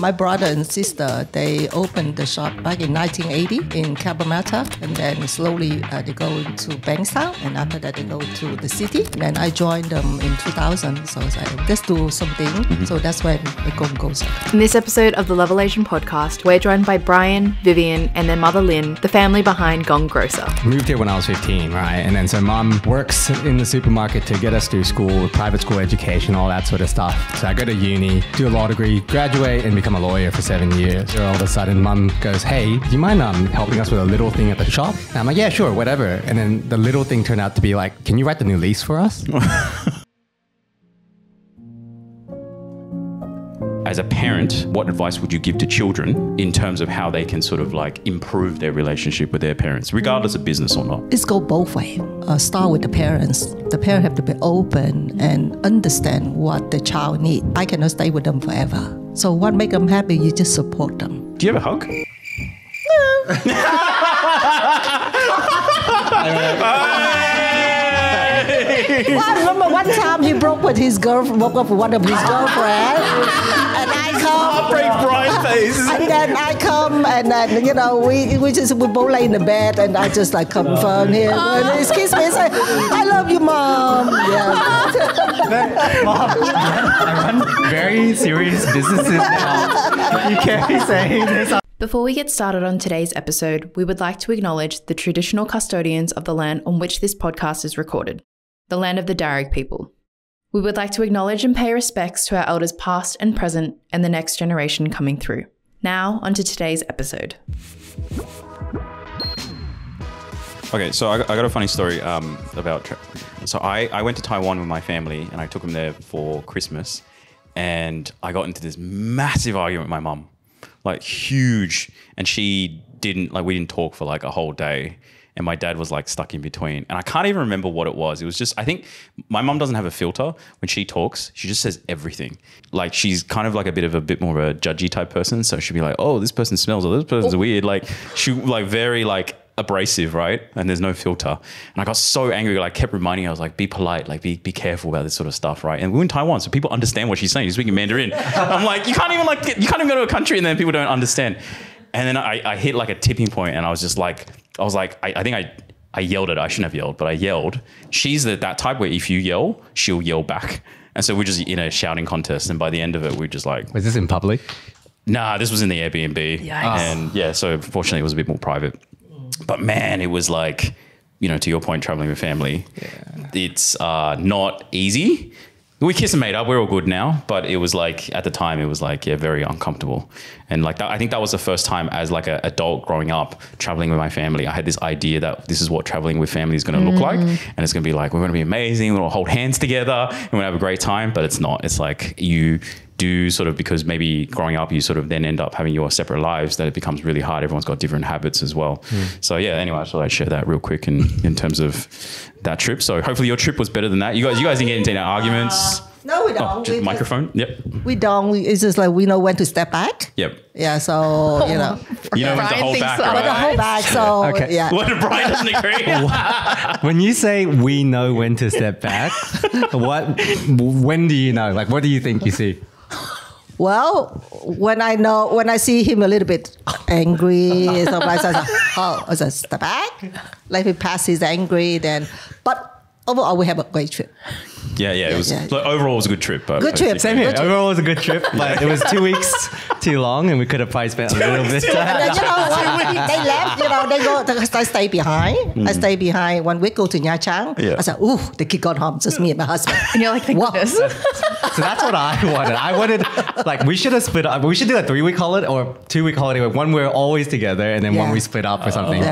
My brother and sister, they opened the shop back in 1980 in Cabramatta, and then slowly they go into Bankstown, and after that they go to the city. And then I joined them in 2000, so I was like, let's do something. So that's when the Gong Grocer. In this episode of the Level Asian podcast, we're joined by Brian, Vivian, and their mother Lynn, the family behind Gong Grocer. I moved here when I was 15, right? And then so mom works in the supermarket to get us through school, private school education, all that sort of stuff. So I go to uni, do a law degree, graduate, and become a lawyer for 7 years. So all of a sudden, mum goes, hey, do you mind helping us with a little thing at the shop? And I'm like, yeah, sure, whatever. And then the little thing turned out to be like, can you write the new lease for us? As a parent, what advice would you give to children in terms of how they can sort of like improve their relationship with their parents, regardless of business or not? It's go both ways. Start with the parents. The parents have to be open and understand what the child needs. I cannot stay with them forever. So what makes them happy, you just support them. Do you have a hug? Well, I remember one time he broke up with one of his girlfriends, and I come. Break Brian's face. And then I come, and then we both lay in the bed, and I just like confirm him, and he kissed me and say, "I love you, Mom." Yeah. Mom, I run very serious businesses now. You can't be saying this. Before we get started on today's episode, we would like to acknowledge the traditional custodians of the land on which this podcast is recorded, the land of the Darug people. We would like to acknowledge and pay respects to our elders past and present and the next generation coming through. Now, onto today's episode. Okay, so I got a funny story about... So I went to Taiwan with my family and I took them there for Christmas, and I got into this massive argument with my mum. Like huge, and we didn't talk for like a whole day, and my dad was like stuck in between, and I can't even remember what it was. It was just, I think my mom doesn't have a filter when she talks. She just says everything. Like she's kind of like a bit more of a judgy type person, so she'd be like, oh, this person smells, or this person's weird. Like she like very like abrasive, right? And there's no filter. And I got so angry, like kept reminding her, I was like, be polite, like be careful about this sort of stuff, right? And we're in Taiwan, so people understand what she's saying. She's speaking Mandarin. I'm like, you can't even go to a country and then people don't understand. And then I hit like a tipping point, and I think I yelled at her. I shouldn't have yelled, but I yelled. She's that type where if you yell, she'll yell back. And so we're just in a shouting contest, and by the end of it, we're just like... Was this in public? Nah, this was in the Airbnb. Yikes. And yeah, so fortunately it was a bit more private. But man, it was like, to your point, traveling with family, it's not easy. We kissed and made up. We're all good now. But it was like, at the time, it was like, very uncomfortable. And like, I think that was the first time as like an adult growing up, traveling with my family, I had this idea that this is what traveling with family is going to look like. And it's going to be like, we're going to be amazing. We're going to hold hands together and we're going to have a great time. But it's not. It's like you do sort of, because maybe growing up, you sort of then end up having your separate lives, that it becomes really hard. Everyone's got different habits as well. So yeah, anyway, I thought I'd share that real quick in terms of that trip. So hopefully your trip was better than that. You guys didn't get into any arguments. No, we don't. Just microphone. Yep. We don't. It's just like we know when to step back. Yep. Yeah. So You know when to hold back, when to hold back. So Okay. yeah. What if Brian doesn't agree? When you say we know when to step back, when do you know? Like, what do you think you see? Well, when I see him a little bit angry, sometimes I say, I just step back, let him pass his angry, but overall we have a great trip. Yeah. It was like, overall it was a good trip. But Good trip. Same here. Overall, it was a good trip, but it was 2 weeks too long, and we could have probably spent a little bit. And then, they left, they stay behind. I stay behind. When we go to Nha Trang, I said, ooh, the kid got home, just me and my husband. And you're like, thank goodness. So that's what I wanted. I wanted, like, we should have split up. We should do a 3-week holiday or 2-week holiday where one we're always together and then one we split up or something.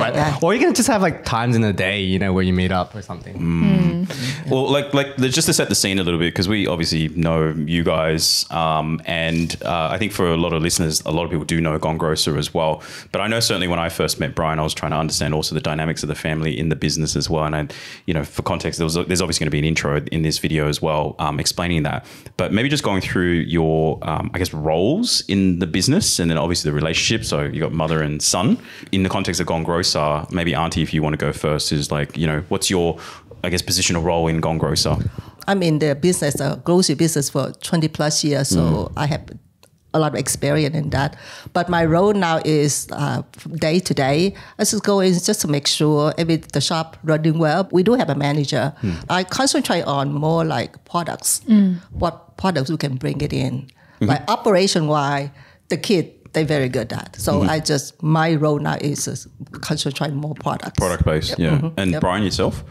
Or you can just have like times in the day, where you meet up or something. Well, like just to set the scene a little bit, because we obviously know you guys, and I think for a lot of listeners, a lot of people do know Gong Grocer as well. But I know certainly when I first met Brian, I was trying to understand also the dynamics of the family in the business as well. And for context, there's obviously going to be an intro in this video as well, explaining that. But maybe just going through your, roles in the business, and then obviously the relationship. So you got mother and son. In the context of Gong Grocer, maybe Auntie, if you want to go first, is like, what's your, position or role in Gong Grocer? I'm in the business, grocery business for 20 plus years. So I have a lot of experience in that. But my role now is day to day. I just go in just to make sure the shop running well. We do have a manager. I concentrate on more like products. What products we can bring it in. Like operation wise, the kid, they're very good at. So my role now is concentrate more products. Product based, yeah. And Brian, yourself?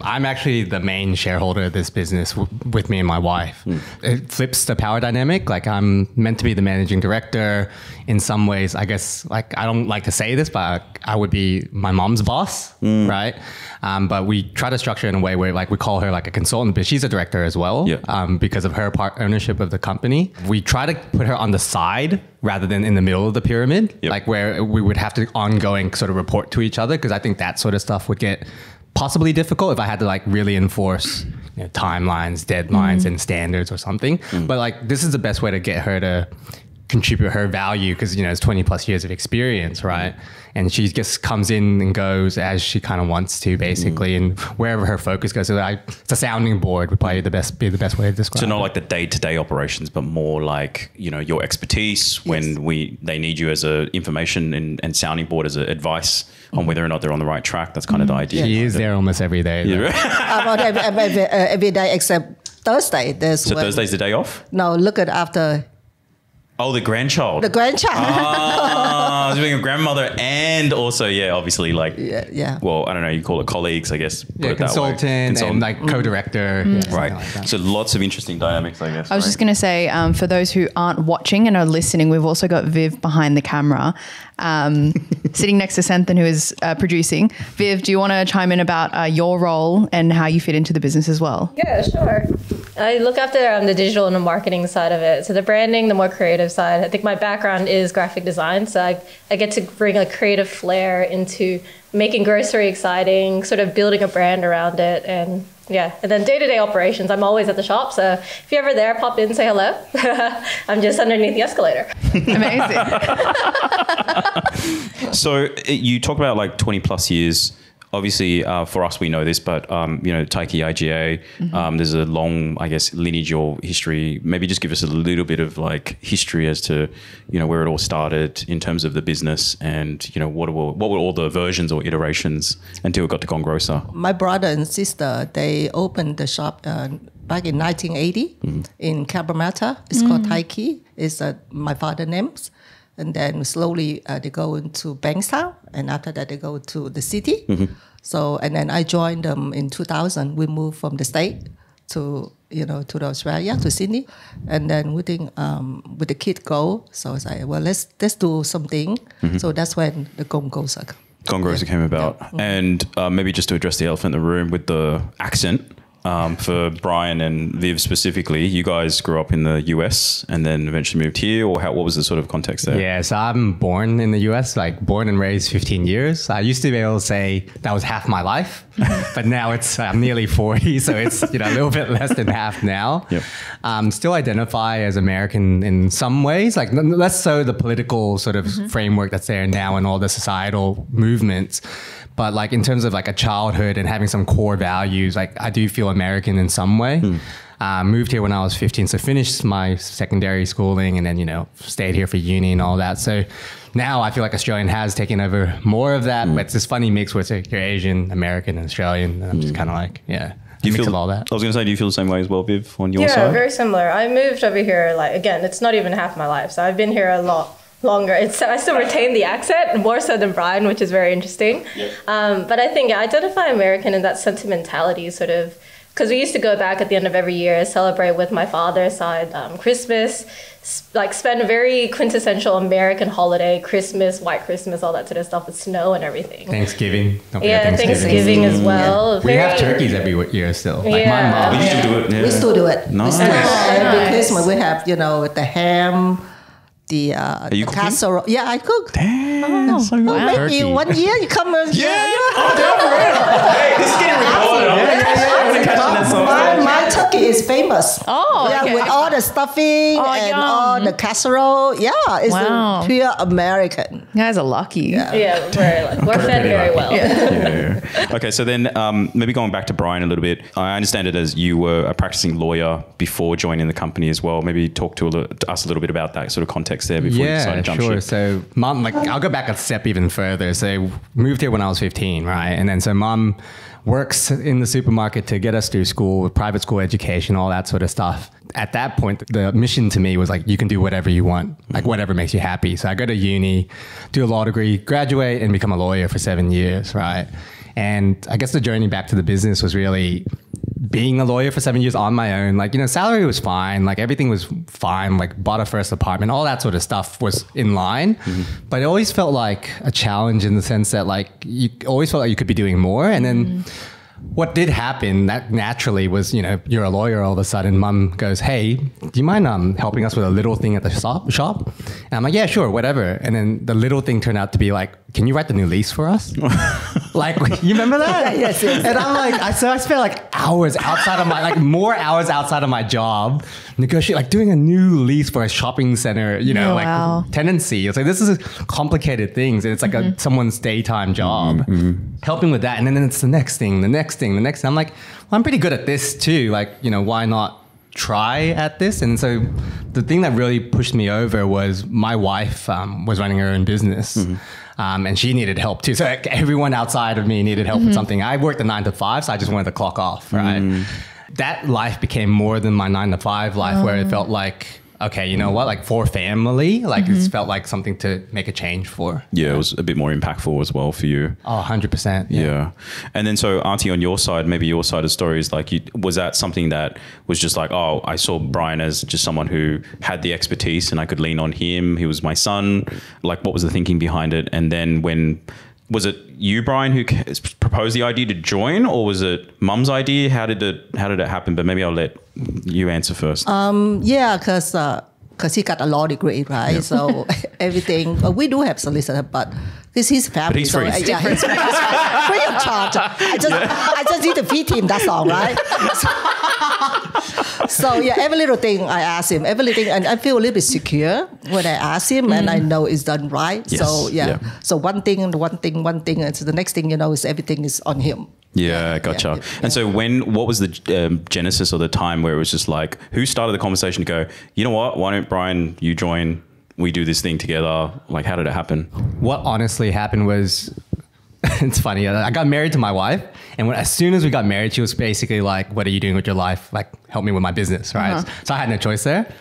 I'm actually the main shareholder of this business with me and my wife. It flips the power dynamic. Like I'm meant to be the managing director. In some ways, I guess, like I don't like to say this, but I would be my mom's boss, right? But we try to structure it in a way where like we call her like a consultant, but she's a director as well because of her part ownership of the company. We try to put her on the side rather than in the middle of the pyramid, like where we would have to ongoing sort of report to each other, because I think that sort of stuff would get possibly difficult if I had to like really enforce timelines, deadlines, and standards or something. But like this is the best way to get her to contribute her value, because it's 20 plus years of experience, right? And she just comes in and goes as she kind of wants to, basically, and wherever her focus goes. So it's a sounding board would probably be the best way to describe it. So not like the day-to-day operations, but more like your expertise when they need you as a information and sounding board as a advice on whether or not they're on the right track. That's kind of the idea. She is there almost every day. About every day except Thursday. So Thursday's the day off? No, look at after. Oh, the grandchild. The grandchild. Ah, being a grandmother and also, obviously like, well, I don't know, you call it colleagues, I guess. Consultant and like co-director. Right. Like so lots of interesting dynamics, I guess. I was just going to say, for those who aren't watching and are listening, we've also got Viv behind the camera, sitting next to Santhan, who is producing. Viv, do you want to chime in about your role and how you fit into the business as well? Yeah, sure. I look after the digital and the marketing side of it. So the branding, the more creative side. I think my background is graphic design. So I get to bring a creative flair into making grocery exciting, sort of building a brand around it. And then day-to-day operations, I'm always at the shop. So if you're ever there, pop in, say hello. I'm just underneath the escalator. Amazing. So you talk about like 20 plus years. Obviously, for us, we know this, but, Taiki IGA, there's a long, I guess, lineage or history. Maybe just give us a little bit of like history as to, where it all started in terms of the business and, what were all the versions or iterations until it got to Gong Grocer? My brother and sister, they opened the shop back in 1980 in Cabramatta. It's called Taiki. It's my father's name. And then slowly they go into Bankstown, and after that they go to the city. So, and then I joined them in 2000. We moved from the state to to Australia, to Sydney, and then we think with the kid go. So I said, well, let's do something. So that's when the Gong Grocer. Gong Grocer came about, and maybe just to address the elephant in the room with the accent. For Brian and Viv specifically, you guys grew up in the US and then eventually moved here, or what was the sort of context there? Yeah, so I'm born in the US, like born and raised 15 years. I used to be able to say that was half my life, but now I'm nearly 40, so it's a little bit less than half now. Still identify as American in some ways, like less so the political sort of framework that's there now and all the societal movements. But like in terms of like a childhood and having some core values, like I do feel American in some way. Moved here when I was 15, so finished my secondary schooling and then, stayed here for uni and all that. So now I feel like Australian has taken over more of that, but it's this funny mix where it's you're Asian, American, and Australian. And I'm just kind of like, Do you feel all that? I was going to say, do you feel the same way as well, Viv, on your side? Yeah, very similar. I moved over here, again, it's not even half my life. So I've been here a lot longer. I still retain the accent, more so than Brian, which is very interesting. But I think I identify American in that sentimentality sort of, because we used to go back at the end of every year, celebrate with my father's side, Christmas, spend a very quintessential American holiday, Christmas, white Christmas, all that sort of stuff with snow and everything. Thanksgiving. Thanksgiving as well. We have turkeys every year still. Like my mom. We used to do it. We still do it. Nice. Every Christmas we have, the ham, the you cooking? casserole. Yeah, I cook. Damn, so good. Well, maybe Turkey. 1 year you come. Yeah. Oh, damn, for real. Hey, this is getting recorded. I'm gonna catch that so My turkey is famous. Oh, yeah, okay. with all the stuffing and yum. all the casserole. Yeah, it's Wow. a pure American. You guys are lucky. Yeah, we're fed very well. Yeah. Okay, so then maybe going back to Brian a little bit, I understand it as you were a practicing lawyer before joining the company as well. Maybe talk to us a little bit about that sort of context there before you decided to jump ship. So mom, I'll go back a step even further. So moved here when I was 15, right? And then so mom works in the supermarket to get us through school, private school education, all that sort of stuff. At that point, the mission to me was like, you can do whatever you want, like whatever makes you happy. So I go to uni, do a law degree, graduate, and become a lawyer for 7 years, right? And I guess the journey back to the business was really being a lawyer for 7 years on my own. Like, salary was fine. Like everything was fine. Like bought a first apartment, all that sort of stuff was in line. But it always felt like a challenge in the sense that like you always felt like you could be doing more. And then what did happen that naturally was, you're a lawyer all of a sudden. Mum goes, hey, do you mind helping us with a little thing at the shop? And I'm like, yeah, sure, whatever. And then the little thing turned out to be like, can you write the new lease for us? Like, you remember that? Yes. And I'm like, I spent like hours outside of more hours outside of my job, doing a new lease for a shopping center, wow. tenancy. It's like, this is complicated things. And it's like someone's daytime job, helping with that. And then it's the next thing. I'm like, well, I'm pretty good at this too. Like, why not try at this? And so the thing that really pushed me over was my wife was running her own business. And she needed help too. So like, everyone outside of me needed help with something. I worked a 9 to 5, so I just wanted to clock off, right? That life became more than my 9 to 5 life, where it felt like, okay, you know what? Like for family, it felt like something to make a change for. Yeah, it was a bit more impactful as well for you. Oh, 100%. Yeah. And then so Auntie, on your side, maybe your side of the story is like, was that something that was just like, oh, I saw Brian as just someone who had the expertise and I could lean on him. He was my son. Like, what was the thinking behind it? And then was it you, Brian, who proposed the idea to join, or was it Mum's idea? How did it happen? But maybe I'll let you answer first. Yeah, because he got a law degree, right? Yep. So everything, we do have solicitor, but this is his family. But he's free. So, yeah, he's free of charge. I just need to feed him, that's all, right? So yeah, every little thing I ask him, everything, and I feel a little bit secure when I ask him, and I know it's done right. Yes. So yeah, so one thing, and so the next thing is everything is on him. Yeah, gotcha. Yeah. And so what was the genesis or the time where it was just like, who started the conversation to go, you know what, why don't Brian, you join, we do this thing together? Like, how did it happen? What honestly happened was, it's funny, I got married to my wife, and as soon as we got married, she was basically like, what are you doing with your life? Like, help me with my business, right? So I had no choice there.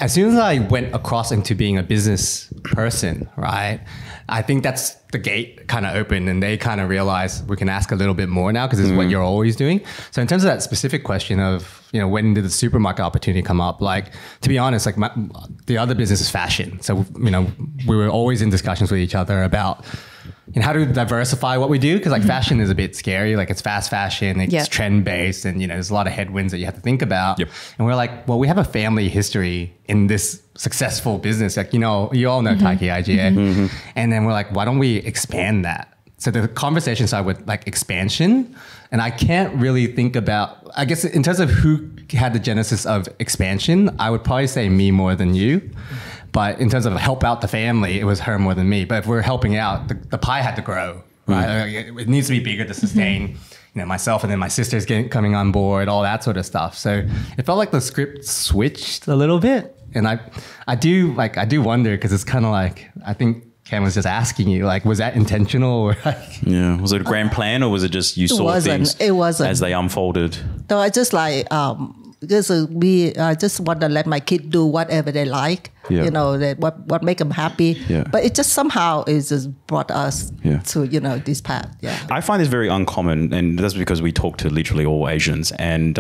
As soon as I went across into being a business person, right, I think that's the gate kind of opened, and they kind of realized we can ask a little bit more now because this is what you're always doing. So in terms of that specific question of, when did the supermarket opportunity come up? Like, to be honest, like the other business is fashion. So, we were always in discussions with each other about, how to diversify what we do. Because like fashion is a bit scary. Like it's fast fashion, it's trend based, and there's a lot of headwinds that you have to think about. Yep. And we're like, well, we have a family history in this successful business. Like, you all know Taiki IGA. And then we're like, why don't we expand that? So the conversation started with like expansion. And I can't really think about, I guess in terms of who had the genesis of expansion, I would probably say me more than you. But in terms of help out the family, it was her more than me. But if we're helping out, the pie had to grow, right? It needs to be bigger to sustain, myself, and then my sister's coming on board, all that sort of stuff. So it felt like the script switched a little bit. And I do wonder, because it's kind of like, I think Ken was just asking you, like, was that intentional? Or like, yeah, was it a grand plan, or was it just you saw things as they unfolded? No, I just like, because I just want to let my kid do whatever they like, what make them happy. Yeah. But it just somehow is just brought us to, this path. Yeah. I find this very uncommon, and that's because we talk to literally all Asians, and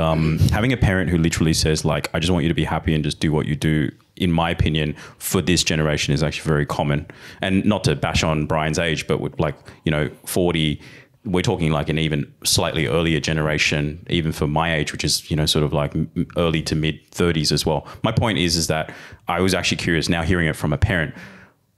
having a parent who literally says like, I just want you to be happy and just do what you do, in my opinion, for this generation is actually very common. And not to bash on Brian's age, but with 40, we're talking like an even slightly earlier generation, even for my age, which is, you know, sort of like early to mid 30s as well. My point is that I was actually curious now hearing it from a parent.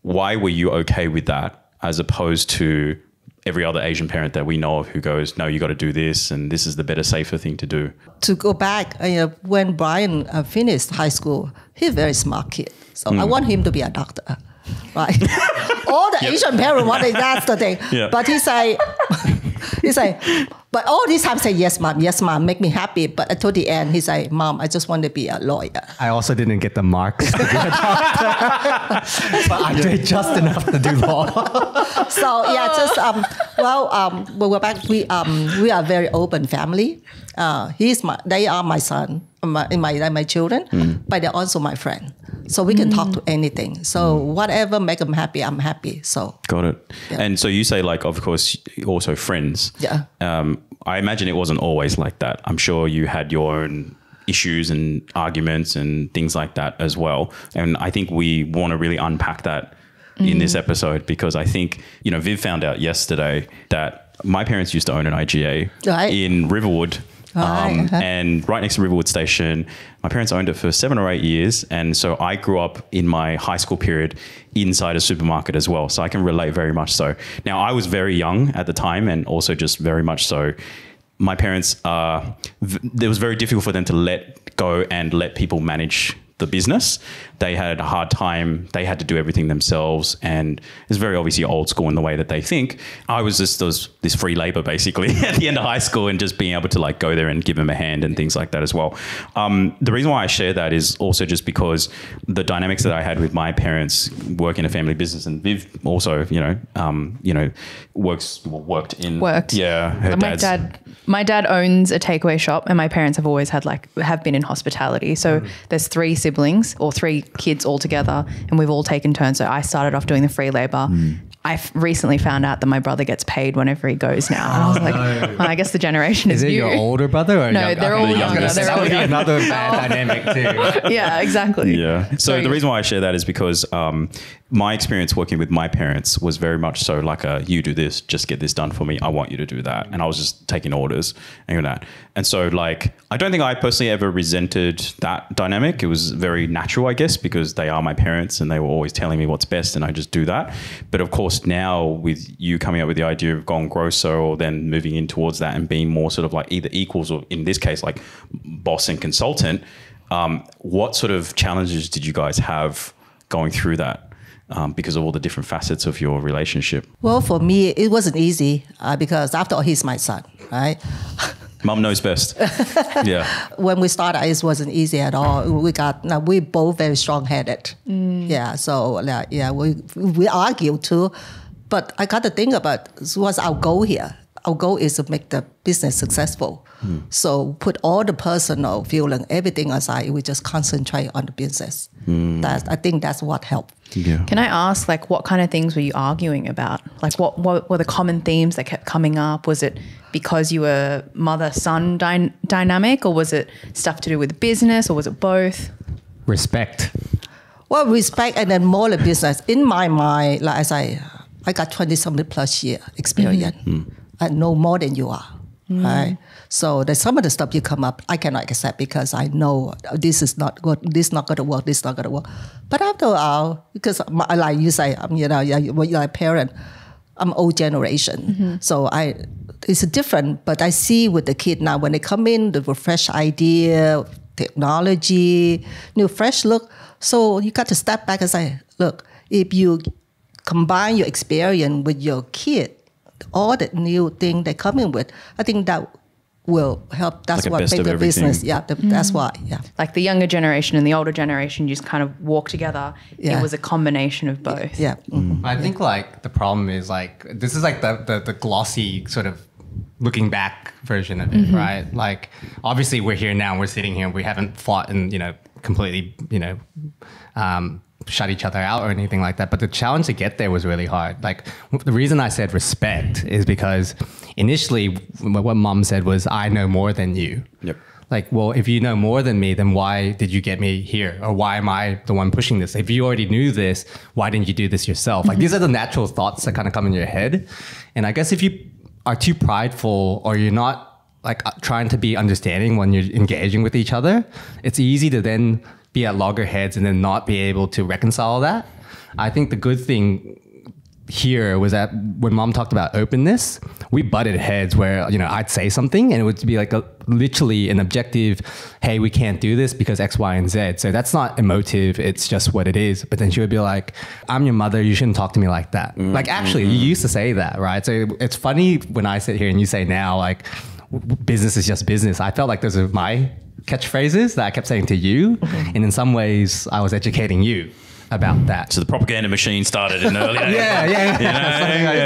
Why were you okay with that as opposed to every other Asian parent that we know of who goes, no, you got to do this, and this is the better, safer thing to do? To go back, when Brian finished high school, he's a very smart kid. So I want him to be a doctor, right? All the Asian parents wanted that's the thing. Yeah. But he say, but all this time say, yes, mom, make me happy. But until the end, he say, Mom, I just want to be a lawyer. I also didn't get the marks to be a doctor, but I did just enough to do law. So we're back. We are a very open family. They are my son, my children, but they're also my friend. So we can talk to anything. So whatever make them happy, I'm happy. So got it. Yeah. And so you say, like, of course, also friends. Yeah. I imagine it wasn't always like that. I'm sure you had your own issues and arguments and things like that as well. And I think we want to really unpack that in this episode, because I think, you know, Viv found out yesterday that my parents used to own an IGA in Riverwood. And right next to Riverwood Station, my parents owned it for 7 or 8 years. And so I grew up in my high school period inside a supermarket as well. So I can relate very much so. Now, I was very young at the time, and also just very much so. My parents, it was very difficult for them to let go and let people manage the business. They had a hard time. They had to do everything themselves, and it's very obviously old school in the way that they think. I was just this free labor basically at the end of high school, and just being able to like go there and give them a hand and things like that as well. The reason why I share that is also just because the dynamics that I had with my parents work in a family business, and Viv also, worked. Yeah, her my dad owns a takeaway shop, and my parents have always have been in hospitality. So there's 3 siblings, or 3 kids all together, and we've all taken turns. So I started off doing the free labor. I recently found out that my brother gets paid whenever he goes now. And I was like, well, I guess the generation is it new. your older brother? Or no, they're all younger. That would be another bad dynamic too. Yeah, exactly. Yeah. So the reason why I share that is because my experience working with my parents was very much so like you do this, just get this done for me. I want you to do that. And I was just taking orders and that. And so like, I don't think I personally ever resented that dynamic. It was very natural, I guess, because they are my parents and they were always telling me what's best, and I just do that. But of course, now with you coming up with the idea of Gong Grocer, or then moving in towards that and being more sort of like either equals, or in this case, like boss and consultant, what sort of challenges did you guys have going through that? Because of all the different facets of your relationship? Well, for me, it wasn't easy because after all, he's my son, right? Mom knows best. Yeah. When we started, it wasn't easy at all. We both very strong-headed. Yeah. So we argue too, but I got to think about what's our goal here. Our goal is to make the business successful. So put all the personal feeling, everything aside. We just concentrate on the business. I think that's what helped. Yeah. Can I ask, like, what kind of things were you arguing about? Like, what were the common themes that kept coming up? Was it because you were mother-son dynamic, or was it stuff to do with business, or was it both? Respect. Well, respect, and then more the business. In my mind, like I say, I got 20-something plus year experience. I know more than you are. Right? So there's some of the stuff you come up, I cannot accept because I know this is not good, this is not going to work, this is not going to work. But after a while, because like you say, you're a parent, I'm old generation. So it's different, but I see with the kid now, when they come in, the fresh idea, technology, new fresh look. So you got to step back and say, look, if you combine your experience with your kid, all the new thing they come in with, I think that will help. That's like what makes the business. Yeah, that's why. Yeah. Like the younger generation and the older generation just kind of walk together. Yeah. It was a combination of both. Yeah. I think like the problem is like, this is like the glossy sort of looking back version of it, right? Like obviously we're here now, we're sitting here, we haven't fought and, completely, shut each other out or anything like that. But the challenge to get there was really hard. Like the reason I said respect is because initially what Mom said was, I know more than you. Yep. Like, well, if you know more than me, then why did you get me here? Or why am I the one pushing this? If you already knew this, why didn't you do this yourself? Like these are the natural thoughts that kind of come in your head. And I guess if you are too prideful or you're not like trying to be understanding when you're engaging with each other, it's easy to then be at loggerheads and then not be able to reconcile that. I think the good thing here was that when mom talked about openness, we butted heads where, you know, I'd say something and it would be like literally an objective, hey, we can't do this because X, Y, and Z. So that's not emotive. It's just what it is. But then she would be like, I'm your mother. You shouldn't talk to me like that. Like, actually, you used to say that, right? So it's funny when I sit here and you say now, like, business is just business. I felt like those are my catchphrases that I kept saying to you. And in some ways, I was educating you about that. So the propaganda machine started in early days. It's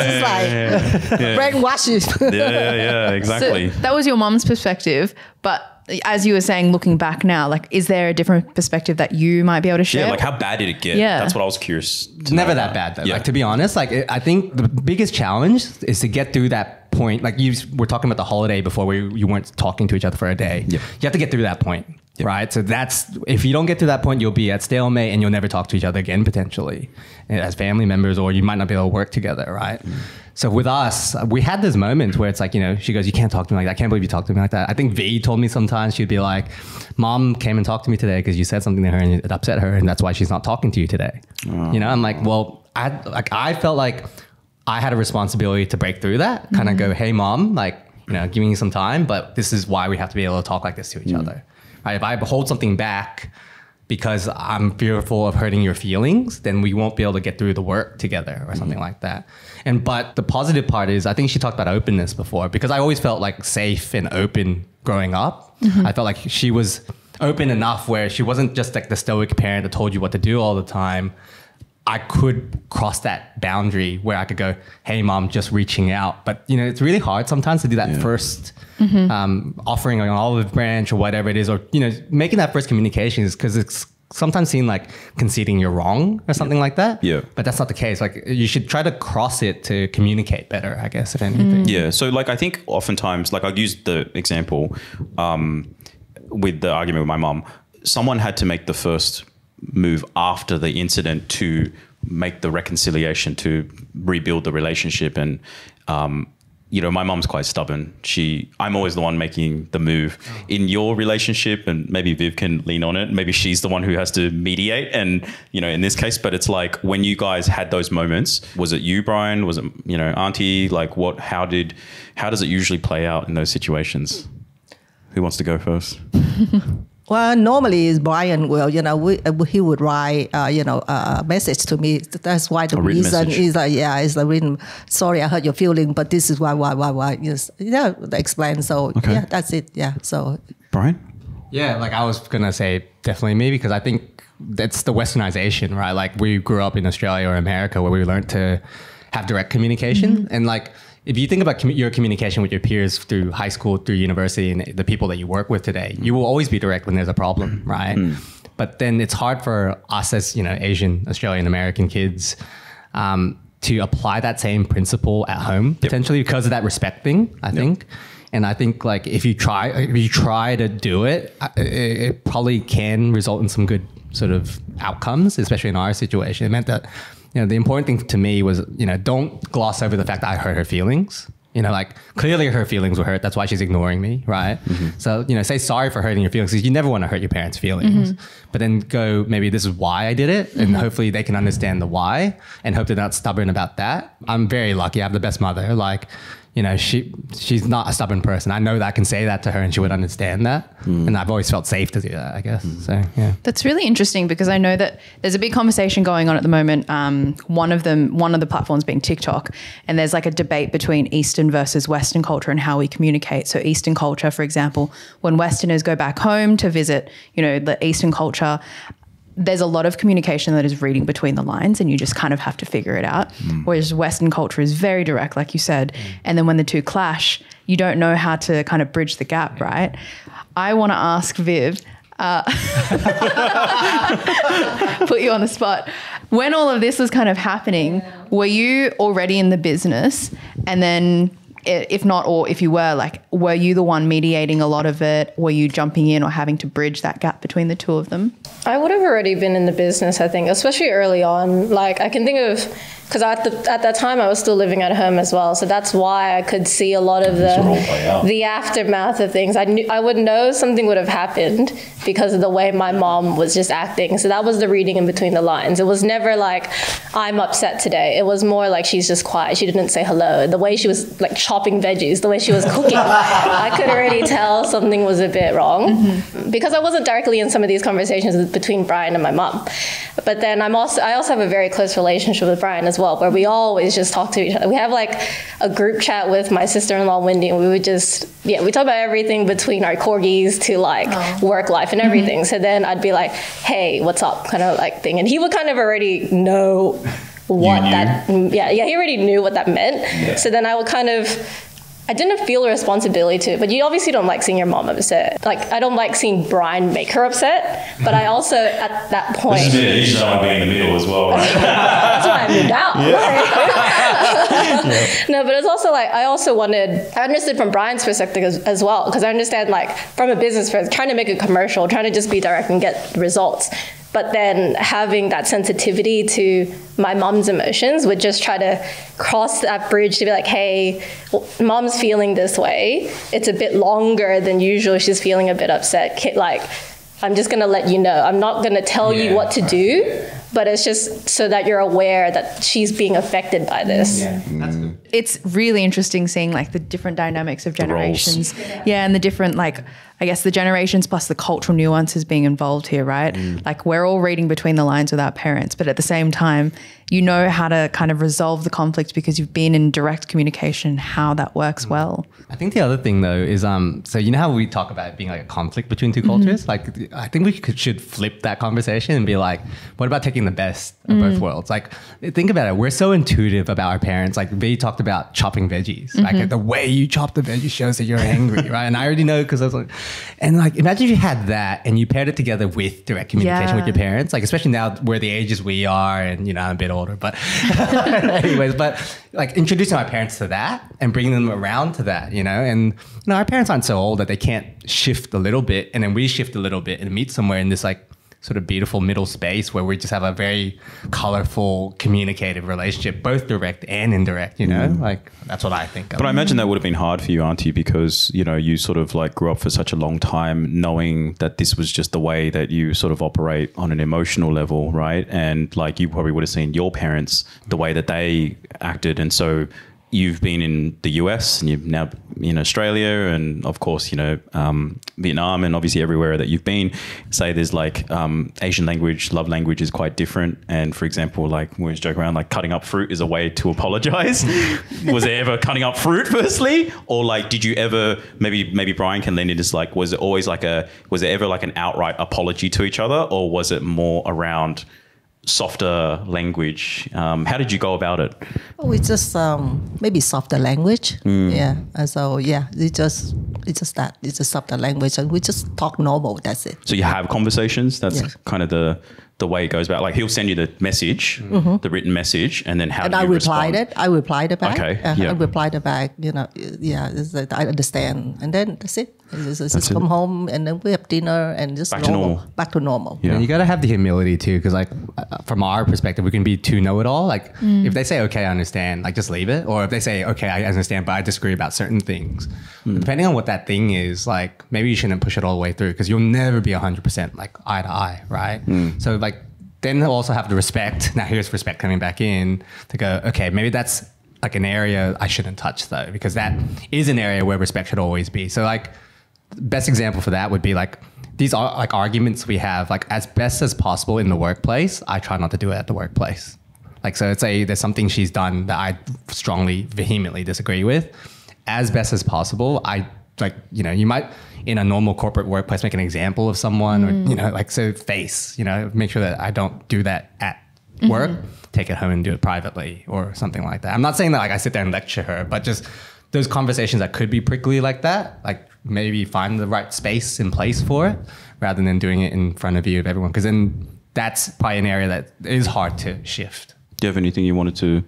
just like brainwashes. Yeah, exactly. So that was your mom's perspective, but as you were saying, looking back now, like, is there a different perspective that you might be able to share? Yeah, like how bad did it get? Yeah. That's what I was curious to Never know that about. bad though. Yeah. Like, to be honest, like I think the biggest challenge is to get through that point. Like we're talking about the holiday before you weren't talking to each other for a day. Yeah. You have to get through that point. Right. So if you don't get to that point, you'll be at stalemate and you'll never talk to each other again, potentially as family members, or you might not be able to work together. Right. So with us, we had those moments where it's like, you know, she goes, you can't talk to me like that. I can't believe you talked to me like that. I think V told me sometimes she'd be like, Mom came and talked to me today because you said something to her and it upset her. And that's why she's not talking to you today. Oh. You know, I'm like, well, I felt like I had a responsibility to break through that, kind of go, hey, Mom, like, you know, giving you some time, but this is why we have to be able to talk like this to each other. Right? If I hold something back because I'm fearful of hurting your feelings, then we won't be able to get through the work together or something like that. But the positive part is, I think she talked about openness before, because I always felt like safe and open growing up. I felt like she was open enough where she wasn't just like the stoic parent that told you what to do all the time. I could cross that boundary where I could go, hey, Mom, just reaching out. But, you know, it's really hard sometimes to do that first offering on olive branch or whatever it is, or, you know, making that first communication is because it's sometimes seen like conceding you're wrong or something like that. Yeah. But that's not the case. Like, you should try to cross it to communicate better, I guess, if anything. Yeah. So like, I think oftentimes, like I used the example with the argument with my mom, someone had to make the first move after the incident to make the reconciliation, to rebuild the relationship. And, you know, my mom's quite stubborn. I'm always the one making the move in your relationship, and maybe Viv can lean on it. Maybe she's the one who has to mediate. And, you know, in this case, but it's like when you guys had those moments, was it you, Brian? Was it, you know, Auntie? Like how does it usually play out in those situations? Who wants to go first? Well, normally is Brian will, you know, he would write, a message to me. That's why the reason is, is the written, sorry, I hurt your feeling, but this is why. Yes, yeah, explain. So, yeah, that's it. Yeah, so. Brian? Yeah, like I was going to say definitely me, because I think that's the westernization, right? Like we grew up in Australia or America where we learned to have direct communication. And like, if you think about your communication with your peers through high school, through university, and the people that you work with today, you will always be direct when there's a problem, right? But then it's hard for us as, you know, Asian, Australian, American kids to apply that same principle at home, potentially because of that respect thing, I think. And I think like if you try to do it, it probably can result in some good sort of outcomes, especially in our situation. It meant that, you know, the important thing to me was, you know, don't gloss over the fact that I hurt her feelings. You know, like clearly her feelings were hurt. That's why she's ignoring me, right? So, you know, say sorry for hurting your feelings, because you never want to hurt your parents' feelings. But then go, maybe this is why I did it. And hopefully they can understand the why and hope they're not stubborn about that. I'm very lucky. I have the best mother. Like, you know, she's not a stubborn person. I know that I can say that to her and she would understand that. And I've always felt safe to do that, I guess. So, yeah. That's really interesting, because I know that there's a big conversation going on at the moment. One of the platforms being TikTok, and there's like a debate between Eastern versus Western culture and how we communicate. So Eastern culture, for example, when Westerners go back home to visit, you know, the Eastern culture, there's a lot of communication that is reading between the lines and you just kind of have to figure it out. Whereas Western culture is very direct, like you said. And then when the two clash, you don't know how to kind of bridge the gap, right? I want to ask Viv, put you on the spot. When all of this was kind of happening, were you already in the business? And then if not, or if you were, like, were you the one mediating a lot of it? Were you jumping in or having to bridge that gap between the two of them? I would have already been in the business, I think, especially early on. Like, I can think of because at that time I was still living at home as well, so that's why I could see a lot of the aftermath of things. I would know something would have happened because of the way my mom was just acting. So that was the reading in between the lines. It was never like, I'm upset today. It was more like, she's just quiet. She didn't say hello. The way she was like chopping veggies, the way she was cooking, I could already tell something was a bit wrong, because I wasn't directly in some of these conversations between Brian and my mom. But then I also have a very close relationship with Brian as well, where we always just talk to each other. We have like a group chat with my sister-in-law Wendy, and we would just we talk about everything between our corgis to like work life and everything. So then I'd be like, hey, what's up, kind of like thing, and he would kind of already know what that he already knew what that meant. So then I would kind of, I didn't feel a responsibility to it, but you obviously don't like seeing your mom upset. Like, I don't like seeing Brian make her upset, but I also, at that point... You just don't want to be in the middle as well, right? That's why I moved out. No, but it's also like, I understood from Brian's perspective as well, because I understand, like, from a business perspective, trying to make a commercial, trying to just be direct and get results. But then having that sensitivity to my mom's emotions would just try to cross that bridge to be like, hey, mom's feeling this way. It's a bit longer than usual. She's feeling a bit upset. Like, I'm just going to let you know. I'm not going to tell you what to do, but it's just so that you're aware that she's being affected by this. Yeah, that's good. It's really interesting seeing like the different dynamics of generations. And the different, like, I guess the generations plus the cultural nuances being involved here, right? Like, we're all reading between the lines with our parents, but at the same time, you know how to kind of resolve the conflict because you've been in direct communication, how that works well. I think the other thing though is, so you know how we talk about it being like a conflict between two cultures? Like, I think we should flip that conversation and be like, what about taking the best of both worlds? Like, think about it. We're so intuitive about our parents. Like, V talked about chopping veggies. Like, the way you chop the veggies shows that you're angry, right? And I already know because I was like, and like, imagine if you had that and you paired it together with direct communication with your parents, like, especially now where the ages we are, and, you know, I'm a bit older, but anyways, but like introducing our parents to that and bringing them around to that, you know, and, you know, our parents aren't so old that they can't shift a little bit and then we shift a little bit and meet somewhere in this like sort of beautiful middle space where we just have a very colorful, communicative relationship, both direct and indirect, you know, like that's what I think. But I imagine that would have been hard for you, Auntie, because, you know, you sort of like grew up for such a long time knowing that this was just the way that you sort of operate on an emotional level, right? And like you probably would have seen your parents, the way that they acted. And so you've been in the US and you've now in Australia and of course, you know, Vietnam and obviously everywhere that you've been. Say there's like Asian language, love language is quite different. And for example, like we always joke around, like cutting up fruit is a way to apologize. Was there ever cutting up fruit firstly? Or like, did you ever, maybe Brian can lend in this, like, was there ever like an outright apology to each other, or was it more around softer language? How did you go about it? We just maybe softer language. Yeah. And so it's just that. It's a softer language, and we just talk normal. That's it. So you have conversations. That's kind of the way it goes about. Like he'll send you the message, the written message, and then how do you respond? I replied it back. Okay. I replied it back. You know, I understand, and then that's it. Just come home and then we have dinner and just back to normal. Yeah. And you got to have the humility too, because like from our perspective, we can be too know-it-all. Like if they say, okay, I understand, like just leave it. Or if they say, okay, I understand, but I disagree about certain things. Depending on what that thing is, like maybe you shouldn't push it all the way through because you'll never be 100% like eye to eye, right? So like then they'll also have the respect. Now here's respect coming back in to go, okay, maybe that's like an area I shouldn't touch though, because that is an area where respect should always be. So like, best example for that would be like these are like arguments we have, like as best as possible in the workplace. I try not to do it at the workplace. Like, so let's say there's something she's done that I strongly, vehemently disagree with. As best as possible, I like, you know, you might in a normal corporate workplace make an example of someone or, you know, like so face, you know, make sure that I don't do that at work, take it home and do it privately or something like that. I'm not saying that like I sit there and lecture her, but just those conversations that could be prickly like that, like maybe find the right space and place for it rather than doing it in front of you of everyone. Because then that's probably an area that is hard to shift. Do you have anything you wanted to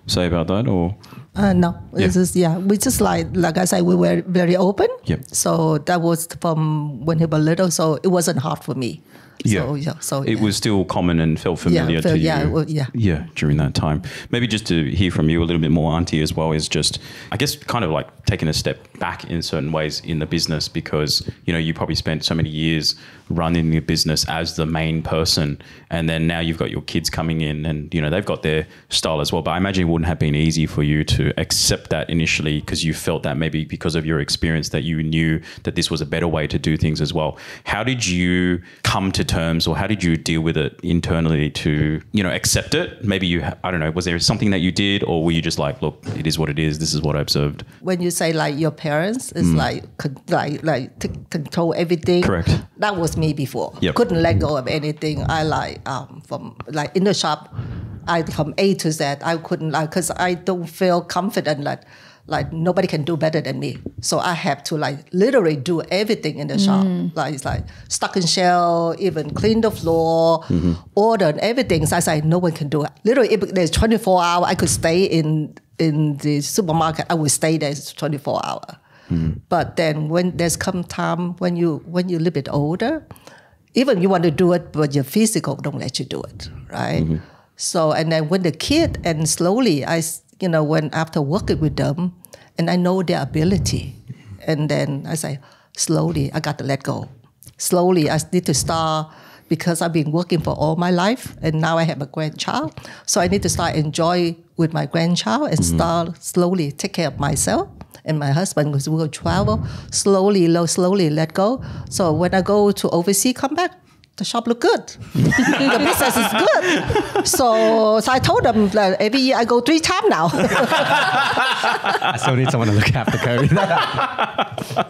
say about that, or? No, it's just, we just like I said, we were very open. Yep. So that was from when he was little, so it wasn't hard for me. So it was still common and felt familiar to you. Yeah, during that time. Maybe just to hear from you a little bit more, Auntie, as well, is just, I guess, kind of like taking a step back in certain ways in the business, because, you know, you probably spent so many years running your business as the main person, and then now you've got your kids coming in and, you know, they've got their style as well. But I imagine it wouldn't have been easy for you to accept that initially, because you felt that maybe because of your experience that you knew that this was a better way to do things as well. How did you come to terms, or how did you deal with it internally to, you know, accept it? Maybe I don't know, was there something that you did, or were you just like, look, it is what it is, this is what I observed? When you say like your parents, it's like to control everything. Correct. That was me before. Yep. Couldn't let go of anything. I from in the shop, from A to Z, I couldn't because I don't feel confident that like nobody can do better than me. So I have to like literally do everything in the shop. Like it's like stock and shelf, even clean the floor, order and everything. So I say no one can do it. Literally, if there's 24 hours, I could stay in the supermarket. I would stay there 24 hours. But then when there's come time when you a little bit older, even you want to do it, but your physical don't let you do it, right? So and then when the kid, and slowly when after working with them, and I know their ability, and then I say slowly I got to let go. Slowly I need to start, because I've been working for all my life, and now I have a grandchild, so I need to start enjoy with my grandchild and start slowly take care of myself. And my husband, because we will travel, slowly let go. So when I go to overseas, come back, the shop look good. The business is good. So I told them that every year I go 3 times now. I still need someone to look after Cody.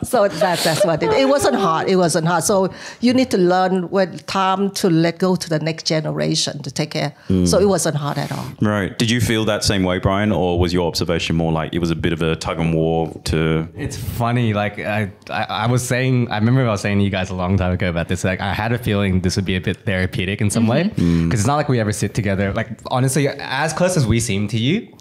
So that's what it wasn't hard. It wasn't hard. So you need to learn when time to let go to the next generation to take care. So it wasn't hard at all. Right. Did you feel that same way, Brian, or was your observation more like it was a bit of a tug and war to... It's funny. Like I was saying, I remember I was saying to you guys a long time ago about this. Like I had a feeling this would be a bit therapeutic in some way, because it's not like we ever sit together. Like honestly, as close as we seem to you,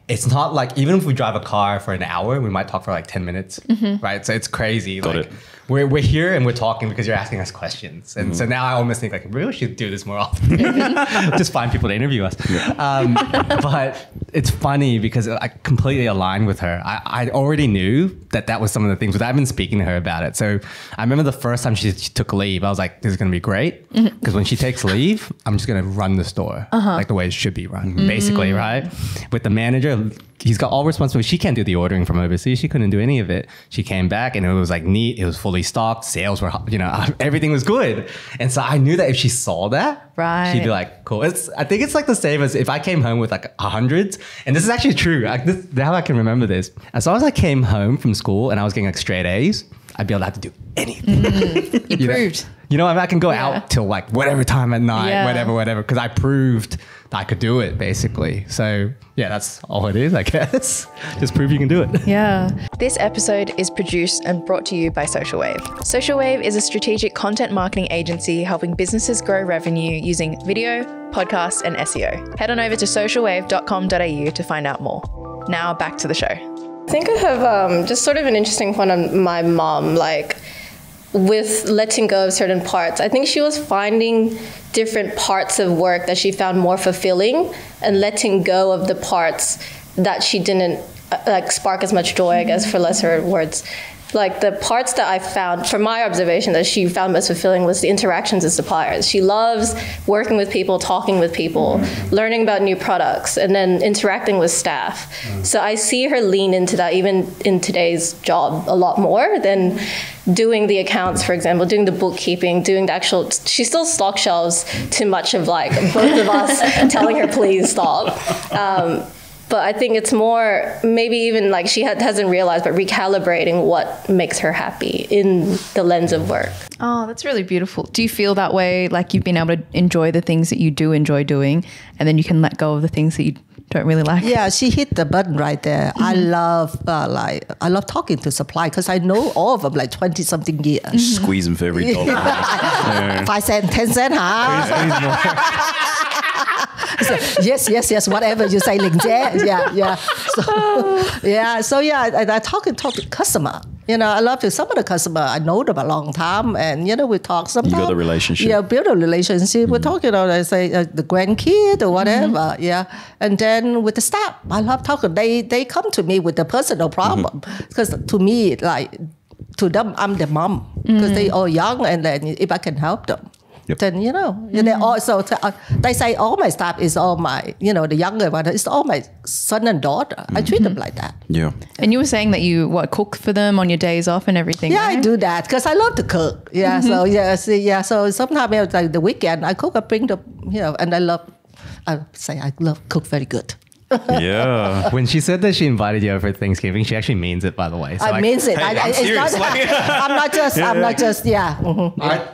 it's not like, even if we drive a car for an hour, we might talk for like 10 minutes, right? So it's crazy. Got like, it. We're here and we're talking because you're asking us questions. And so now I almost think like, we really should do this more often. Just find people to interview us. But it's funny because I completely aligned with her. I already knew that was some of the things, but I've been speaking to her about it. So I remember the first time she took leave, I was like, this is going to be great. Because when she takes leave, I'm just going to run the store like the way it should be run, basically, right? With the manager, he's got all responsibility. She can't do the ordering from overseas. She couldn't do any of it. She came back and it was like neat. It was fully stocked. Sales were, everything was good. And so I knew that if she saw that, she'd be like, cool. I think it's like the same as if I came home with like 100s. And this is actually true. Now I can remember this. As long as I came home from school and I was getting like straight A's, I'd be able to do anything. You proved. I can go out till like whatever time at night, whatever, because I proved that I could do it, basically. So yeah, that's all it is, I guess. Just prove you can do it. Yeah. This episode is produced and brought to you by Social Wave. Social Wave is a strategic content marketing agency helping businesses grow revenue using video, podcasts, and SEO. Head on over to socialwave.com.au to find out more. Now back to the show. I think I have just sort of an interesting point on my mom, like with letting go of certain parts. I think she was finding different parts of work that she found more fulfilling and letting go of the parts that she didn't spark as much joy, I guess, for lesser words. Like the parts that I found, from my observation, that she found most fulfilling was the interactions with suppliers. She loves working with people, talking with people, learning about new products, and then interacting with staff. So I see her lean into that even in today's job a lot more than doing the accounts, for example, doing the bookkeeping, doing the actual, she still stock shelves too much of like both of us telling her, please stop. But I think it's more, maybe even like she hasn't realized, but recalibrating what makes her happy in the lens of work. Oh, that's really beautiful. Do you feel that way? Like you've been able to enjoy the things that you do enjoy doing, and then you can let go of the things that you don't really like? Yeah, she hit the button right there. I love talking to supply because I know all of them like 20 something years. Squeeze them for every dollar. 5 cents, 10 cents, huh? So, yes, whatever you say, Linh. Yeah. So I talk to customer. I love to. Some of the customer, I know them a long time, and we talk sometimes. You got a relationship. Yeah, build a relationship. We talk, I say the grandkid or whatever. Yeah, and then with the staff, I love talking. They come to me with the personal problem because to me, like to them, I'm the mom because they all young, and then if I can help them. Yep. Then they also they say all my staff is all my the younger one, it's all my son and daughter. I treat them like that. Yeah. And you were saying that you cook for them on your days off and everything. Yeah, right? I do that because I love to cook. Yeah, so sometimes like the weekend I cook, I bring them and I love cook very good. Yeah. When she said that she invited you over for Thanksgiving, she actually means it, by the way. So I means it. Hey, I'm serious. I'm not just. Our